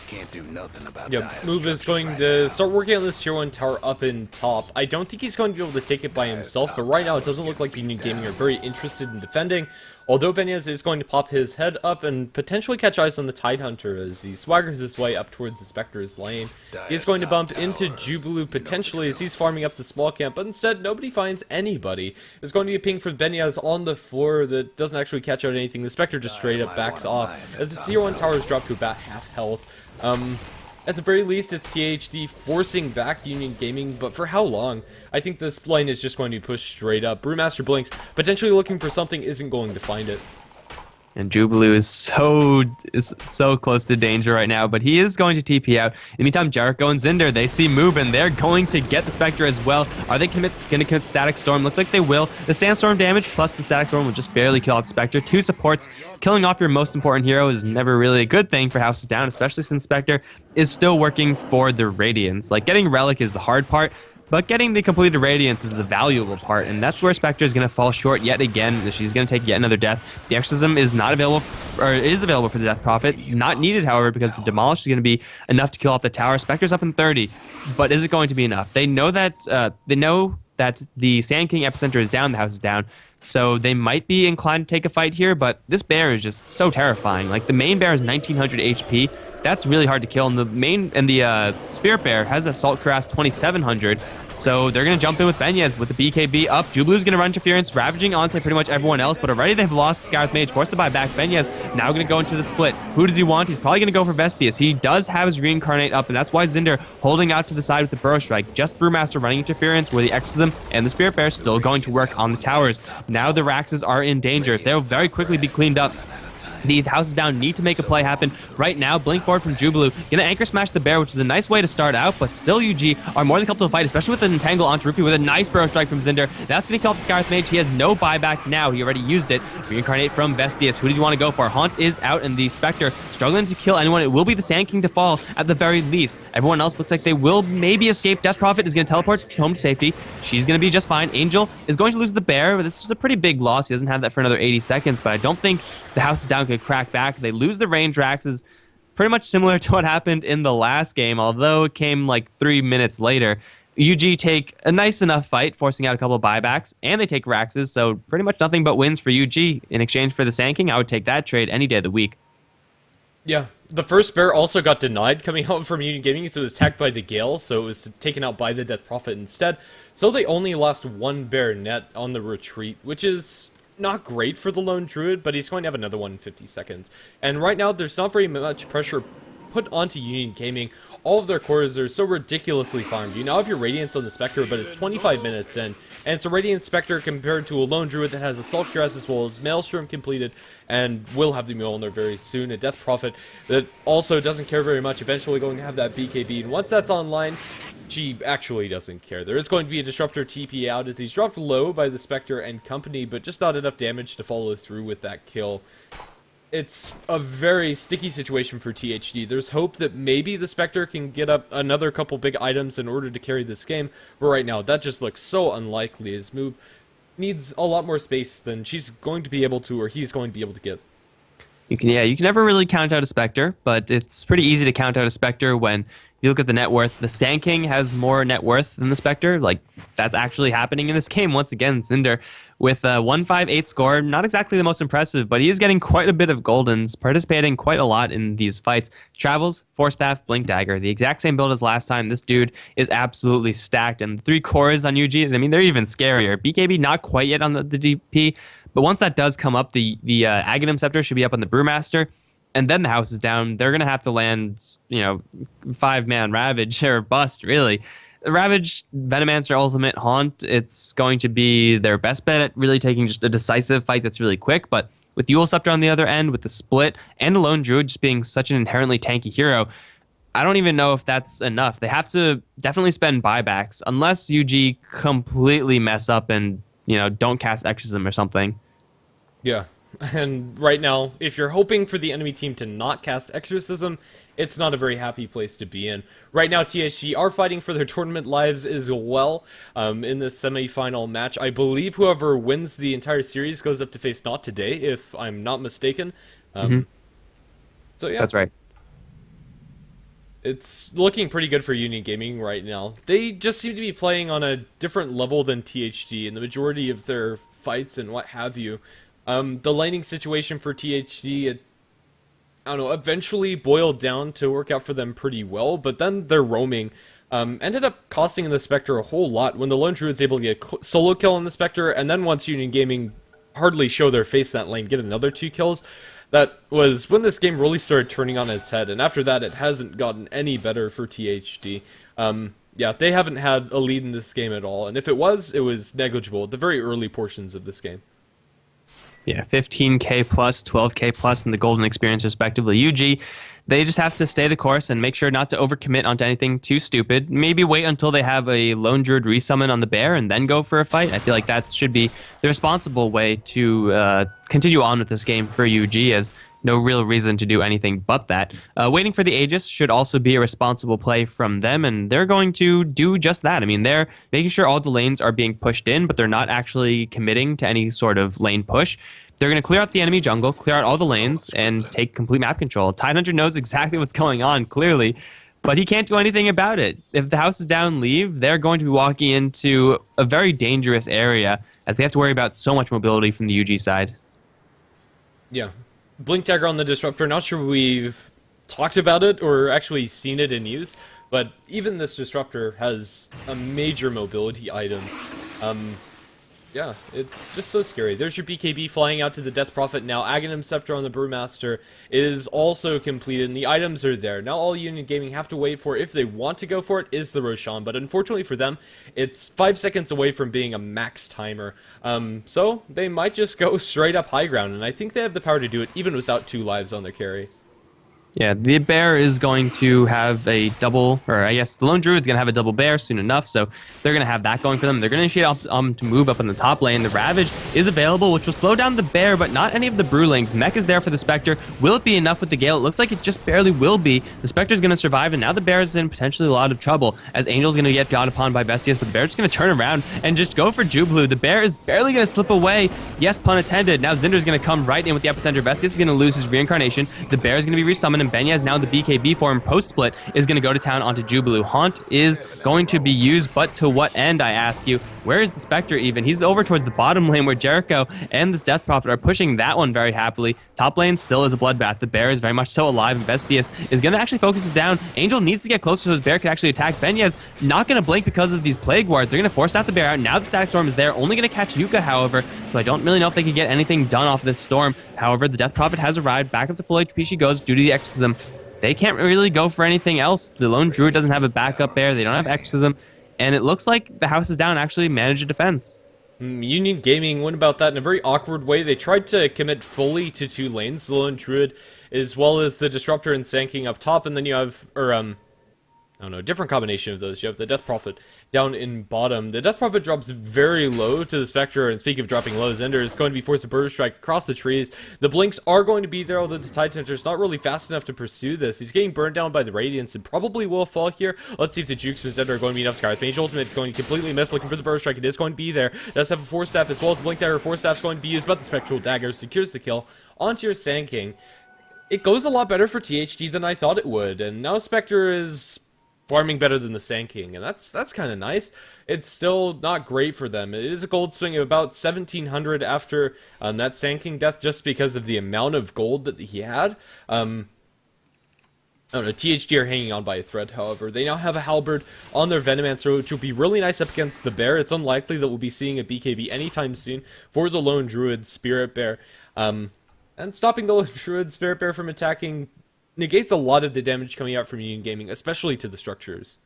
Speaker 1: Yep, Move is going to start working on this tier 1 tower up in top. I don't think he's going to be able to take it by himself, but right now it doesn't look like Union Gaming are very interested in defending. Although Benyaz is going to pop his head up and potentially catch eyes on the Tidehunter as he swaggers his way up towards the Spectre's lane. He is going to bump into Jubilu potentially as he's farming up the small camp, but instead nobody finds anybody. There's going to be a ping from Benyaz on the floor that doesn't actually catch out anything. The Spectre just straight up backs off as the tier 1 towers drop to about half health. At the very least, it's THD forcing back Union Gaming, but for how long? I think this lane is just going to be pushed straight up. Brewmaster blinks, potentially looking for something, isn't going to find it.
Speaker 2: And Jubilu is so close to danger right now, but he is going to TP out. In the meantime, Jericho and Zinder, they see Move, and they're going to get the Spectre as well. Are they going to commit Static Storm? Looks like they will. The Sandstorm damage plus the Static Storm will just barely kill out the Spectre. 2 supports. Killing off your most important hero is never really a good thing for Houses Down, especially since Spectre is still working for the Radiance. Like, getting Relic is the hard part, but getting the completed Radiance is the valuable part, and that's where Spectre is going to fall short yet again. She's going to take yet another death. The Exorcism is not available, or is available for the Death Prophet. Not needed, however, because the Demolish is going to be enough to kill off the tower. Spectre's up in 30, but is it going to be enough? They know that the Sand King Epicenter is down, the house is down, so they might be inclined to take a fight here, but this bear is just so terrifying. Like, the main bear is 1900 HP. That's really hard to kill, and the Spirit Bear has Assault Cuirass 2700, so they're going to jump in with Benyaz with the BKB up. Jubilu's going to run interference, ravaging onto pretty much everyone else, but already they've lost Scarlet Mage, forced to buy back. Benyaz now going to go into the split. Who does he want? He's probably going to go for Vestius. He does have his Reincarnate up, and that's why Zinder holding out to the side with the Burrow Strike. Just Brewmaster running interference, where the Exorcism and the Spirit Bear still going to work on the towers. Now the Raxes are in danger. They'll very quickly be cleaned up. The houses down need to make a play happen right now. Blink forward from Jubilu. Gonna anchor smash the bear, which is a nice way to start out, but still UG are more than comfortable to fight, especially with an entangle onto Rupee with a nice Burrow Strike from Zinder. That's gonna kill off the Scarlet Mage. He has no buyback now. He already used it. Reincarnate from Vestius. Who does he want to go for? Haunt is out, and the Spectre struggling to kill anyone. It will be the Sand King to fall at the very least. Everyone else looks like they will maybe escape. Death Prophet is gonna teleport home to safety. She's gonna be just fine. Angel is going to lose the bear, but it's just a pretty big loss. He doesn't have that for another 80 seconds, but I don't think the house is down could crack back. They lose the range Raxes, pretty much similar to what happened in the last game, although it came like 3 minutes later. UG take a nice enough fight, forcing out a couple of buybacks, and they take Raxes, so pretty much nothing but wins for UG. In exchange for the Sand King, I would take that trade any day of the week.
Speaker 1: Yeah, the first bear also got denied coming out from Union Gaming, so it was attacked by the Gale, so it was taken out by the Death Prophet instead. So they only lost 1 bear net on the retreat, which is not great for the Lone Druid, but he's going to have another one in 50 seconds. And right now, there's not very much pressure put onto Union Gaming. All of their cores are so ridiculously farmed. You now have your Radiance on the Spectre, but it's 25 minutes in, and it's a Radiant Spectre compared to a Lone Druid that has Assault Cuirass as well as Maelstrom completed, and will have the Mjolnir very soon. A Death Prophet that also doesn't care very much, eventually going to have that BKB, and once that's online, she actually doesn't care. There is going to be a Disruptor TP out as he's dropped low by the Spectre and company, but just not enough damage to follow through with that kill. It's a very sticky situation for THD. There's hope that maybe the Spectre can get up another couple big items in order to carry this game, but right now that just looks so unlikely. His move needs a lot more space than she's going to be able to, or he's going to be able to get.
Speaker 2: You can never really count out a Spectre, but it's pretty easy to count out a Spectre when you look at the net worth. The Sand King has more net worth than the Spectre. Like, that's actually happening in this game. Once again, Cinder with a 158 score. Not exactly the most impressive, but he is getting quite a bit of goldens, participating quite a lot in these fights. Travels, Force Staff, Blink Dagger, the exact same build as last time. This dude is absolutely stacked, and the 3 cores on UG, I mean, they're even scarier. BKB not quite yet on the DP, but once that does come up, the Aghanim Scepter should be up on the Brewmaster. And then the house is down. They're going to have to land, 5-man Ravage or bust, really. Ravage, Venomancer, Ultimate, Haunt, it's going to be their best bet at really taking just a decisive fight that's really quick. But with the Eul Scepter on the other end, with the split, and a Lone Druid just being such an inherently tanky hero, I don't even know if that's enough. They have to definitely spend buybacks, unless UG completely mess up and, don't cast Exorcism or something.
Speaker 1: Yeah. And right now, if you're hoping for the enemy team to not cast Exorcism, it's not a very happy place to be in. Right now, THD are fighting for their tournament lives as well in the semi-final match. I believe whoever wins the entire series goes up to face Not Today, if I'm not mistaken. So yeah.
Speaker 2: That's right.
Speaker 1: It's looking pretty good for Union Gaming right now. They just seem to be playing on a different level than THD in the majority of their fights and what have you. The laning situation for THD, I don't know, eventually boiled down to work out for them pretty well, but then their roaming ended up costing the Spectre a whole lot when the Lone Druid's able to get a solo kill on the Spectre, and then once Union Gaming hardly show their face in that lane, get another 2 kills. That was when this game really started turning on its head, and after that it hasn't gotten any better for THD. Yeah, they haven't had a lead in this game at all, and if it was negligible at the very early portions of this game.
Speaker 2: Yeah, 15k plus, 12k plus in the golden experience respectively. UG, they just have to stay the course and make sure not to overcommit onto anything too stupid. Maybe wait until they have a Lone Druid resummon on the bear and then go for a fight. I feel like that should be the responsible way to continue on with this game for UG, as no real reason to do anything but that. Waiting for the Aegis should also be a responsible play from them, and they're going to do just that. I mean, they're making sure all the lanes are being pushed in, but they're not actually committing to any sort of lane push. They're going to clear out the enemy jungle, clear out all the lanes, and take complete map control. Tidehunter knows exactly what's going on, clearly, but he can't do anything about it. If the house is down, leave, they're going to be walking into a very dangerous area, as they have to worry about so much mobility from the UG side.
Speaker 1: Yeah. Blink Dagger on the Disruptor, not sure we've talked about it or actually seen it in use, but even this Disruptor has a major mobility item. Yeah, it's just so scary. There's your BKB flying out to the Death Prophet now. Aghanim Scepter on the Brewmaster is also completed, and the items are there. Now all Union Gaming have to wait for, if they want to go for it, is the Roshan, but unfortunately for them, it's 5 seconds away from being a max timer. So they might just go straight up high ground, and I think they have the power to do it even without 2 lives on their carry.
Speaker 2: Yeah, the bear is going to have a double, or I guess the Lone Druid's going to have a double bear soon enough, so they're going to have that going for them. They're going to initiate to move up in the top lane. The Ravage is available, which will slow down the bear, but not any of the Brewlings. Mech is there for the Spectre. Will it be enough with the Gale? It looks like it just barely will be. The Spectre's going to survive, and now the bear is in potentially a lot of trouble, as Angel's going to get got upon by Bestias, but the bear's going to turn around and just go for Jublu. The bear is barely going to slip away. Yes, pun intended. Now Zinder's going to come right in with the epicenter. Bestias is going to lose his reincarnation. The bear is going to be resummoned, and Benyaz, now the BKB form post-split, is going to go to town onto Jublu. Haunt is going to be used, but to what end, I ask you? Where is the Spectre even? He's over towards the bottom lane where Jericho and this Death Prophet are pushing that one very happily. Top lane still is a bloodbath. The bear is very much so alive, and Bestias is going to actually focus it down. Angel needs to get closer so his bear can actually attack. Benyaz not going to blink because of these Plague Wards. They're going to force out the bear out. Now the Static Storm is there, only going to catch Yuka, however, so I don't really know if they can get anything done off this storm. However, the Death Prophet has arrived. Back up to full HP she goes due to the Exorcism. They can't really go for anything else. The Lone Druid doesn't have a backup bear. They don't have Exorcism. And it looks like the house is down actually manage a defense.
Speaker 1: Union Gaming went about that in a very awkward way. They tried to commit fully to 2 lanes, the Lone Druid, as well as the Disruptor and Sand King up top, and then you have, I don't know, a different combination of those. You have the Death Prophet down in bottom. The Death Prophet drops very low to the Spectre, and speaking of dropping low, Zender is going to be forced to Bird Strike across the trees. The Blinks are going to be there, although the Tidehunter is not really fast enough to pursue this. He's getting burned down by the Radiance and probably will fall here. Let's see if the Jukes and Zender are going to be enough. Skywrath Mage Ultimate is going to completely miss, looking for the Bird Strike. It is going to be there. It does have a Force Staff as well as a Blink Dagger. Force Staff is going to be used, but the Spectral Dagger secures the kill onto your Sand King. It goes a lot better for THD than I thought it would, and now Spectre is farming better than the Sand King, and that's kind of nice. It's still not great for them. It is a gold swing of about 1,700 after that Sand King death, just because of the amount of gold that he had. I don't know, THD are hanging on by a thread, however. They now have a Halberd on their Venomancer, which will be really nice up against the Bear. It's unlikely that we'll be seeing a BKB anytime soon for the Lone Druid Spirit Bear. And stopping the Lone Druid Spirit Bear from attacking negates a lot of the damage coming out from Union Gaming, especially to the structures.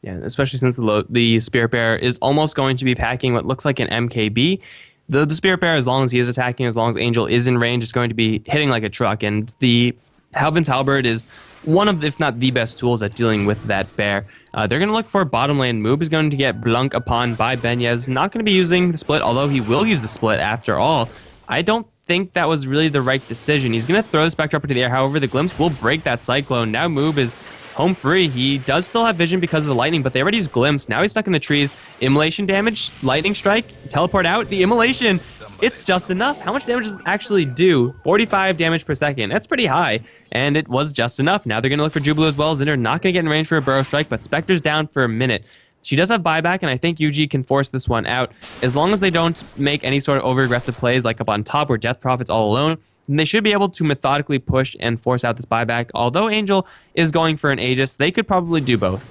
Speaker 2: Yeah, especially since the Spirit Bear is almost going to be packing what looks like an MKB. The Spirit Bear, as long as he is attacking, as long as Angel is in range, is going to be hitting like a truck. And the Halvin's Halberd is one of, if not the best tools at dealing with that bear. They're going to look for bottom lane. Moob is going to get blunk upon by Benyez. Not going to be using the split, although he will use the split after all. I don't think that was really the right decision. He's going to throw the Spectre up into the air. However, the Glimpse will break that Cyclone. Now Moob is home free. He does still have vision because of the lightning, but they already used Glimpse. Now he's stuck in the trees. Immolation damage, lightning strike, teleport out. The immolation, it's just enough. How much damage does it actually do? 45 damage per second. That's pretty high, and it was just enough. Now they're going to look for Jubilee as well. Zinder not going to get in range for a Burrow Strike, but Spectre's down for a minute. She does have buyback, and I think UG can force this one out. As long as they don't make any sort of over-aggressive plays like up on top where Death Prophet's all alone, then they should be able to methodically push and force out this buyback. Although Angel is going for an Aegis, they could probably do both.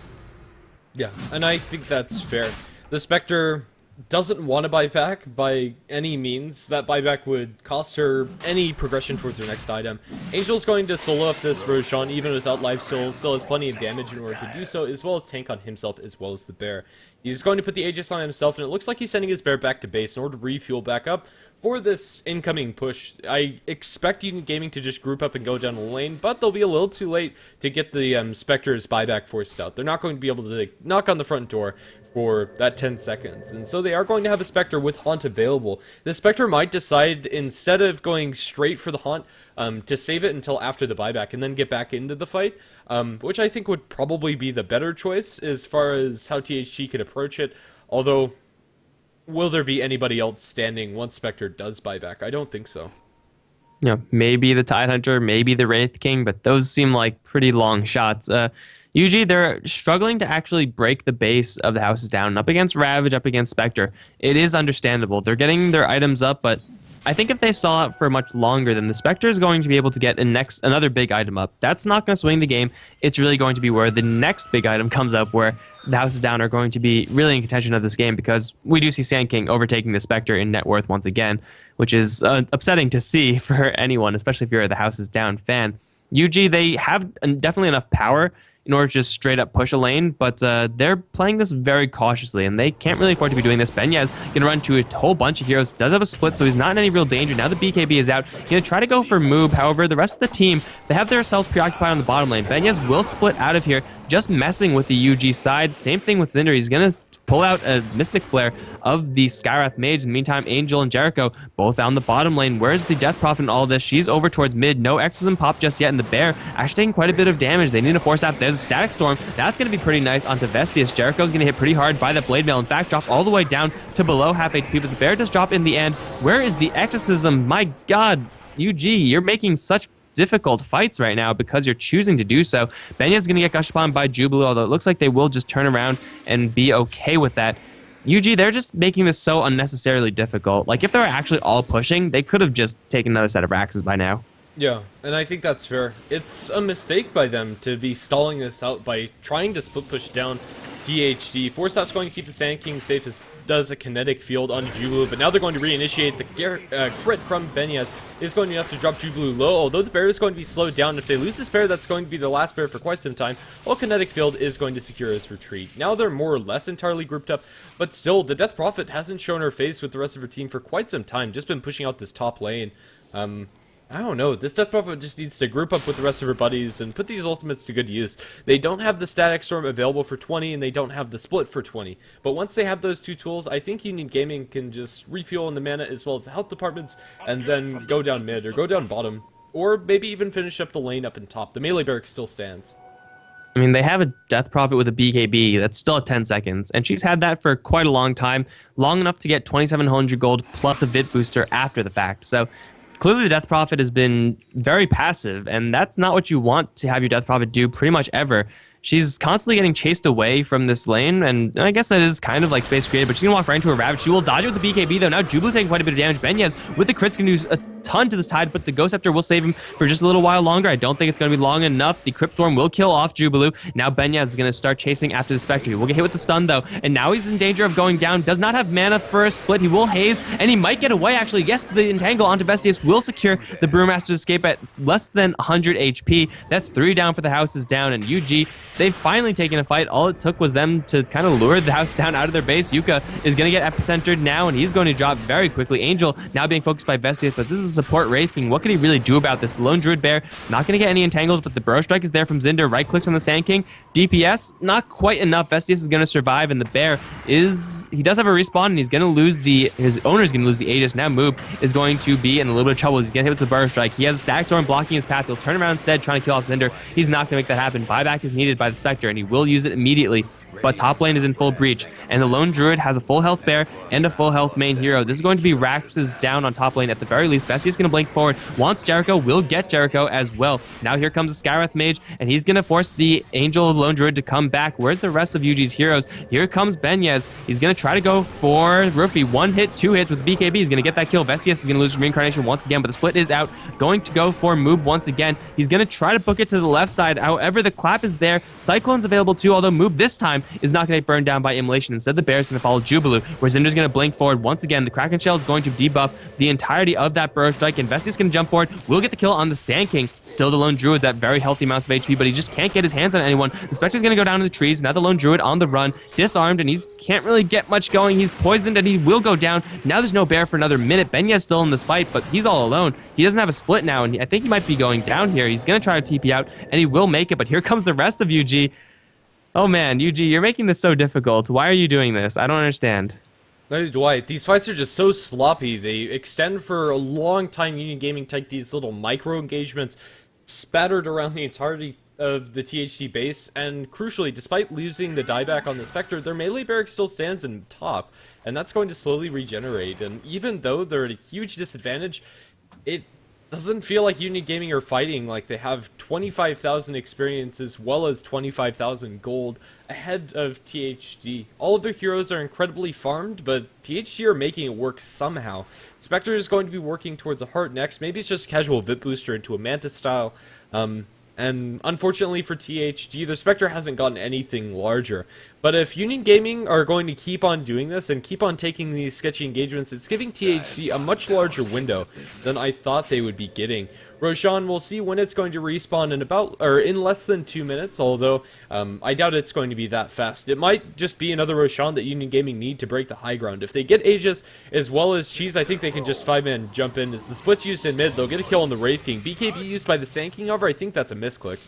Speaker 1: Yeah, and I think that's fair. The Spectre doesn't want to buy back by any means. That buyback would cost her any progression towards her next item. Angel's going to solo up this Roshan even without lifesteal, still has plenty of damage in order to do so, as well as tank on himself as well as the bear. He's going to put the Aegis on himself, and it looks like he's sending his bear back to base in order to refuel back up for this incoming push. I expect Union Gaming to just group up and go down the lane, but they'll be a little too late to get the Spectre's buyback forced out. They're not going to be able to knock on the front door for that 10 seconds, and so they are going to have a Spectre with Haunt available. The Spectre might decide, instead of going straight for the Haunt, to save it until after the buyback and then get back into the fight, which I think would probably be the better choice as far as how THG could approach it. Although, will there be anybody else standing once Spectre does buyback? I don't think so.
Speaker 2: Yeah, maybe the Tidehunter, maybe the Wraith King, but those seem like pretty long shots. UG, they're struggling to actually break the base of the houses down. Up against Ravage, up against Spectre. It is understandable. They're getting their items up, but I think if they stall out for much longer, then the Spectre is going to be able to get another big item up. That's not going to swing the game. It's really going to be where the next big item comes up, where the houses down are going to be really in contention of this game, because we do see Sand King overtaking the Spectre in net worth once again, which is upsetting to see for anyone, especially if you're the houses down fan. UG, they have definitely enough power in order to just straight up push a lane, but they're playing this very cautiously, and they can't really afford to be doing this. Benyez gonna run to a whole bunch of heroes, does have a split, so he's not in any real danger. Now the BKB is out, gonna try to go for Moob. However, the rest of the team, they have themselves preoccupied on the bottom lane. Benyez will split out of here, just messing with the UG side. Same thing with Zinder, he's gonna pull out a Mystic Flare of the Skywrath Mage. In the meantime, Angel and Jericho both on the bottom lane. Where's the Death Prophet in all this? She's over towards mid. No Exorcism pop just yet, and the Bear actually taking quite a bit of damage. They need to force out. There's a Static Storm. That's going to be pretty nice onto Vestius. Jericho's going to hit pretty hard by the Blade Mail. In fact, drop all the way down to below half HP, but the Bear does drop in the end. Where is the Exorcism? My God, UG, you're making such difficult fights right now because you're choosing to do so. Benyez is going to get gushed upon by Jubilee, although it looks like they will just turn around and be okay with that. UG, they're just making this so unnecessarily difficult. Like, if they were actually all pushing, they could have just taken another set of Raxes by now.
Speaker 1: Yeah, and I think that's fair. It's a mistake by them to be stalling this out by trying to split push down THD. 4-Stop's going to keep the Sand King safe, as does a kinetic field on Jubilee, but now they're going to reinitiate. The crit from Benyez is going to have to drop Jubilee low, although the bear is going to be slowed down. If they lose this bear, that's going to be the last bear for quite some time, while kinetic field is going to secure his retreat. Now they're more or less entirely grouped up, but still, the Death Prophet hasn't shown her face with the rest of her team for quite some time, just been pushing out this top lane. I don't know, this Death Prophet just needs to group up with the rest of her buddies and put these ultimates to good use. They don't have the Static Storm available for 20, and they don't have the Split for 20. But once they have those two tools, I think Union Gaming can just refuel in the mana as well as the health departments, and then go down mid, or go down bottom, or maybe even finish up the lane up in top. The melee barracks still stands.
Speaker 2: I mean, they have a Death Prophet with a BKB that's still at 10 seconds, and she's had that for quite a long time, long enough to get 2,700 gold plus a Vit booster after the fact. So clearly, the Death Prophet has been very passive, and that's not what you want to have your Death Prophet do pretty much ever. She's constantly getting chased away from this lane, and I guess that is kind of like space created, but she's gonna walk right into a Ravage. She will dodge it with the BKB, though. Now Jubilee taking quite a bit of damage. Benyaz with the crits can do a ton to this Tide, but the Ghost Scepter will save him for just a little while longer. I don't think it's gonna be long enough. The Crypt Swarm will kill off Jubilee. Now Benyaz is gonna start chasing after the Spectre. He will get hit with the stun, though, and now he's in danger of going down. Does not have mana for a split. He will haze, and he might get away, actually. Yes, the Entangle onto Vestius will secure the Brewmaster's escape at less than 100 HP. That's 3 down for the Houses Down, and UG, they've finally taken a fight. All it took was them to kind of lure the House Down out of their base. Yuka is going to get epicentered now, and he's going to drop very quickly. Angel now being focused by Vestius, but this is a support Wraithing. What can he really do about this? Lone Druid Bear, not going to get any entangles, but the Burrow Strike is there from Zinder. Right clicks on the Sand King. DPS, not quite enough. Vestius is going to survive, and the Bear he does have a respawn, and he's going to lose his owner's going to lose the Aegis. Now Moob is going to be in a little bit of trouble. He's going to hit with the Burrow Strike. He has a Static Storm blocking his path. He'll turn around instead, trying to kill off Zinder. He's not going to make that happen. Buyback is needed by the Spectre, and he will use it immediately. But top lane is in full breach, and the Lone Druid has a full health Bear and a full health main hero. This is going to be Rax's down on top lane at the very least. Bessie is going to blink forward, wants Jericho, will get Jericho as well. Now here comes the Skywrath Mage, and he's going to force the Angel of Lone Druid to come back. Where's the rest of UG's heroes? Here comes Benyaz. He's going to try to go for Roofy. 1 hit, 2 hits with BKB. He's going to get that kill. Vestius is going to lose Reincarnation once again, but the split is out. Going to go for Moob once again. He's going to try to book it to the left side. However, the clap is there. Cyclone's available too, although Moob this time is not going to get burned down by Immolation. Instead, the Bear's going to follow Jubilee, where Zinder's going to blink forward once again. The Kraken Shell is going to debuff the entirety of that Burrow Strike, and Vestius going to jump forward. Will get the kill on the Sand King. Still the Lone Druid's at very healthy amounts of HP, but he just can't get his hands on anyone. The Spectre's going to go down to the trees. Now the Lone Druid on the run, disarmed, and he can't really get much going. He's poisoned, and he will go down. Now there's no Bear for another minute. Benyaz still in this fight, but he's all alone. He doesn't have a split now, and I think he might be going down here. He's going to try to TP out, and he will make it, but here comes the rest of UG. Oh man, UG, you're making this so difficult. Why are you doing this? I don't understand.
Speaker 1: Neither do I. These fights are just so sloppy. They extend for a long time. Union Gaming take these little micro engagements spattered around the entirety of the THD base, and crucially, despite losing the dieback on the Spectre, their melee barrack still stands in top, and that's going to slowly regenerate. And even though they're at a huge disadvantage, it doesn't feel like Union Gaming are fighting like they have 25,000 experience as well as 25,000 gold ahead of THD. All of their heroes are incredibly farmed, but THD are making it work somehow. Spectre is going to be working towards a heart next. Maybe it's just a casual VIP booster into a Manta style. And unfortunately for THD, the Spectre hasn't gotten anything larger. But if Union Gaming are going to keep on doing this and keep on taking these sketchy engagements, it's giving THD a much larger window than I thought they would be getting. Roshan, we'll see when it's going to respawn in less than 2 minutes, although I doubt it's going to be that fast. It might just be another Roshan that Union Gaming need to break the high ground. If they get Aegis as well as Cheese, I think they can just 5-man jump in. As the split's used in mid, they'll get a kill on the Wraith King. BKB used by the Sand King, however, I think that's a misclick.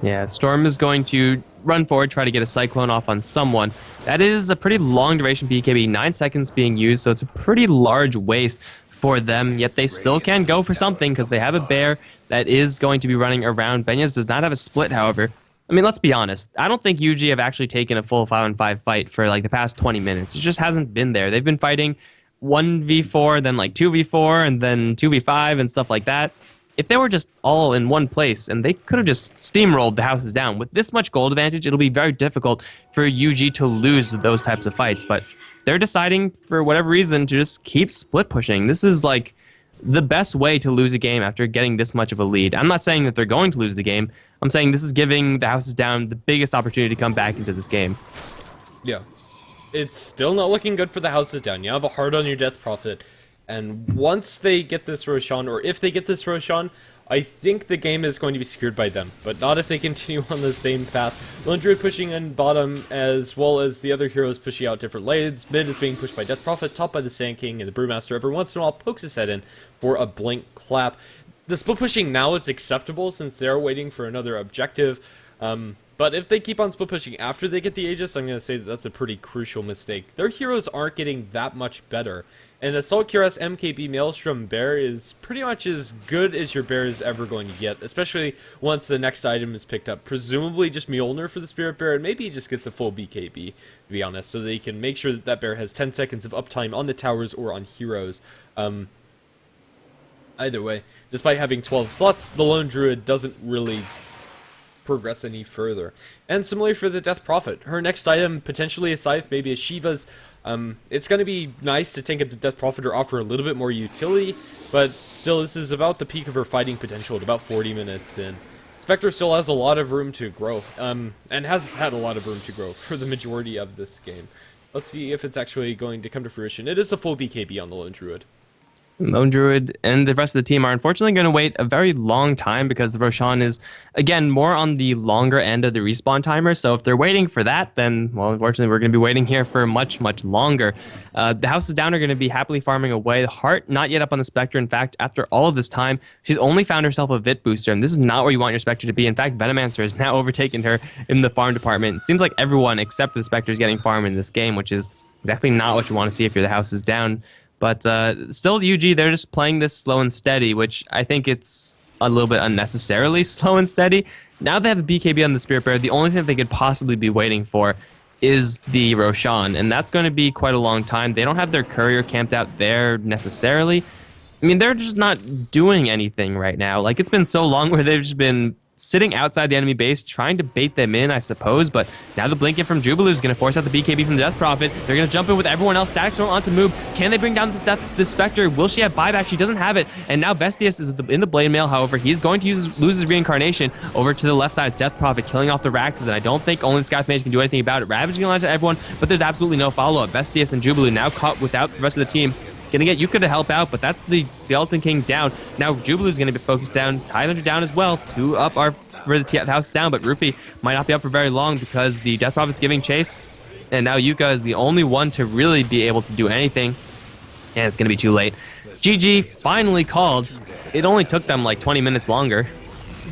Speaker 2: Yeah, Storm is going to run forward, try to get a Cyclone off on someone. That is a pretty long duration BKB, 9 seconds being used, so it's a pretty large waste for them, yet they still can go for something because they have a Bear that is going to be running around. Benyaz does not have a split, however. I mean, let's be honest. I don't think UG have actually taken a full 5-on-5 fight for like the past 20 minutes. It just hasn't been there. They've been fighting 1v4, then like 2v4, and then 2v5 and stuff like that. If they were just all in one place, and they could have just steamrolled the Houses down. With this much gold advantage, it'll be very difficult for UG to lose those types of fights, but they're deciding, for whatever reason, to just keep split pushing. This is like the best way to lose a game after getting this much of a lead. I'm not saying that they're going to lose the game. I'm saying this is giving the Houses Down the biggest opportunity to come back into this game.
Speaker 1: Yeah. It's still not looking good for the Houses Down. You have a hard on your Death Prophet, and once they get this Roshan, or if they get this Roshan, I think the game is going to be secured by them, but not if they continue on the same path. Lone Druid pushing in bottom, as well as the other heroes pushing out different lanes. Mid is being pushed by Death Prophet, top by the Sand King, and the Brewmaster every once in a while pokes his head in for a blink clap. The split pushing now is acceptable since they're waiting for another objective. But if they keep on split pushing after they get the Aegis, I'm going to say that that's a pretty crucial mistake. Their heroes aren't getting that much better. And Assault Cuirass MKB Maelstrom Bear is pretty much as good as your Bear is ever going to get, especially once the next item is picked up. Presumably just Mjolnir for the Spirit Bear, and maybe he just gets a full BKB, to be honest, so they can make sure that that Bear has 10 seconds of uptime on the towers or on heroes. Either way, despite having 12 slots, the Lone Druid doesn't really progress any further. And similarly for the Death Prophet, her next item, potentially a Scythe, maybe a Shiva's. It's going to be nice to tank up the Death Prophet or offer a little bit more utility, but still, this is about the peak of her fighting potential at about 40 minutes in. Spectre still has a lot of room to grow, and has had a lot of room to grow for the majority of this game. Let's see if it's actually going to come to fruition. It is a full BKB on the Lone Druid.
Speaker 2: Lone Druid and the rest of the team are unfortunately going to wait a very long time because the Roshan is, again, more on the longer end of the respawn timer. So if they're waiting for that, then, well, unfortunately, we're going to be waiting here for much, much longer. The Houses Down are going to be happily farming away. The Heart, not yet up on the Spectre. In fact, after all of this time, she's only found herself a Vit booster, and this is not where you want your Spectre to be. In fact, Venomancer has now overtaken her in the farm department. It seems like everyone except the Spectre is getting farmed in this game, which is exactly not what you want to see if you're the Houses Down. But still, the UG, they're just playing this slow and steady, which I think it's a little bit unnecessarily slow and steady. Now they have a BKB on the Spirit Bearer, the only thing that they could possibly be waiting for is the Roshan, and that's going to be quite a long time. They don't have their courier camped out there necessarily. I mean, they're just not doing anything right now. Like, it's been so long where they've just been sitting outside the enemy base, trying to bait them in, I suppose, but now the blink in from Jubilee is going to force out the BKB from the Death Prophet. They're going to jump in with everyone else. Static Storm onto move. Can they bring down this Spectre? Will she have buyback? She doesn't have it, and now Vestius is in the Blade Mail. However, he's going to lose his reincarnation over to the left side. It's Death Prophet killing off the Raxes, and I don't think only the Scythe Mage can do anything about it. Ravaging onto everyone, but there's absolutely no follow-up. Vestius and Jubilee now caught without the rest of the team. Gonna get Yuka to help out, but that's the Skeleton King down. Now Jubilee's gonna be focused down. Tidehunter down as well. Two up are for the house down, but Rupee might not be up for very long because the Death Prophet's giving chase. And now Yuka is the only one to really be able to do anything. And it's gonna be too late. GG finally called. It only took them like 20 minutes longer.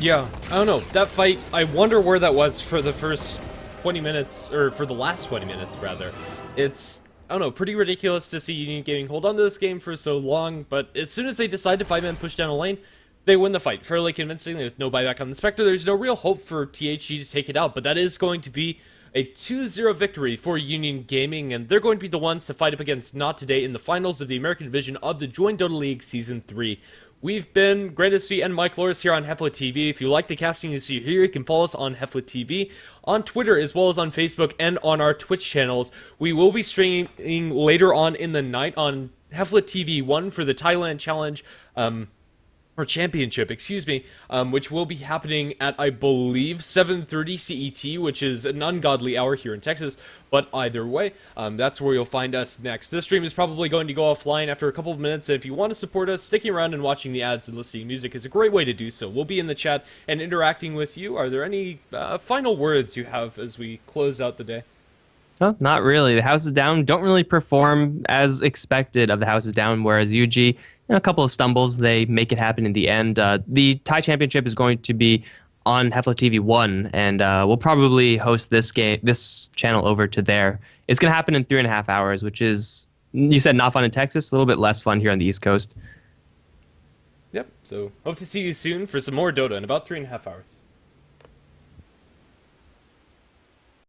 Speaker 1: Yeah, I don't know. That fight, I wonder where that was for the first 20 minutes, or for the last 20 minutes, rather. It's, I don't know, pretty ridiculous to see Union Gaming hold on to this game for so long, but as soon as they decide to 5-man push down a lane, they win the fight fairly convincingly with no buyback on the Spectre. There's no real hope for THD to take it out, but that is going to be a 2-0 victory for Union Gaming, and they're going to be the ones to fight up against Not Today in the finals of the American division of the Join Dota League Season 3. We've been Grandesty and Mike Loris here on HeflaTV. If you like the casting you see here, you can follow us on HeflaTV, on Twitter, as well as on Facebook and on our Twitch channels. We will be streaming later on in the night on HeflaTV 1 for the Thailand Challenge, or Championship, excuse me, which will be happening at, I believe, 7:30 CET, which is an ungodly hour here in Texas, but either way, that's where you'll find us next. This stream is probably going to go offline after a couple of minutes, and if you want to support us, sticking around and watching the ads and listening to music is a great way to do so. We'll be in the chat and interacting with you. Are there any final words you have as we close out the day?
Speaker 2: No, not really. The Houses Down don't really perform as expected of the Houses Down, whereas UG, a couple of stumbles, they make it happen in the end. The Thai Championship is going to be on HeflaTV 1, and we'll probably host this channel over to there. It's going to happen in 3.5 hours, which is, you said, not fun in Texas, a little bit less fun here on the East Coast.
Speaker 1: Yep, so hope to see you soon for some more Dota in about 3.5 hours.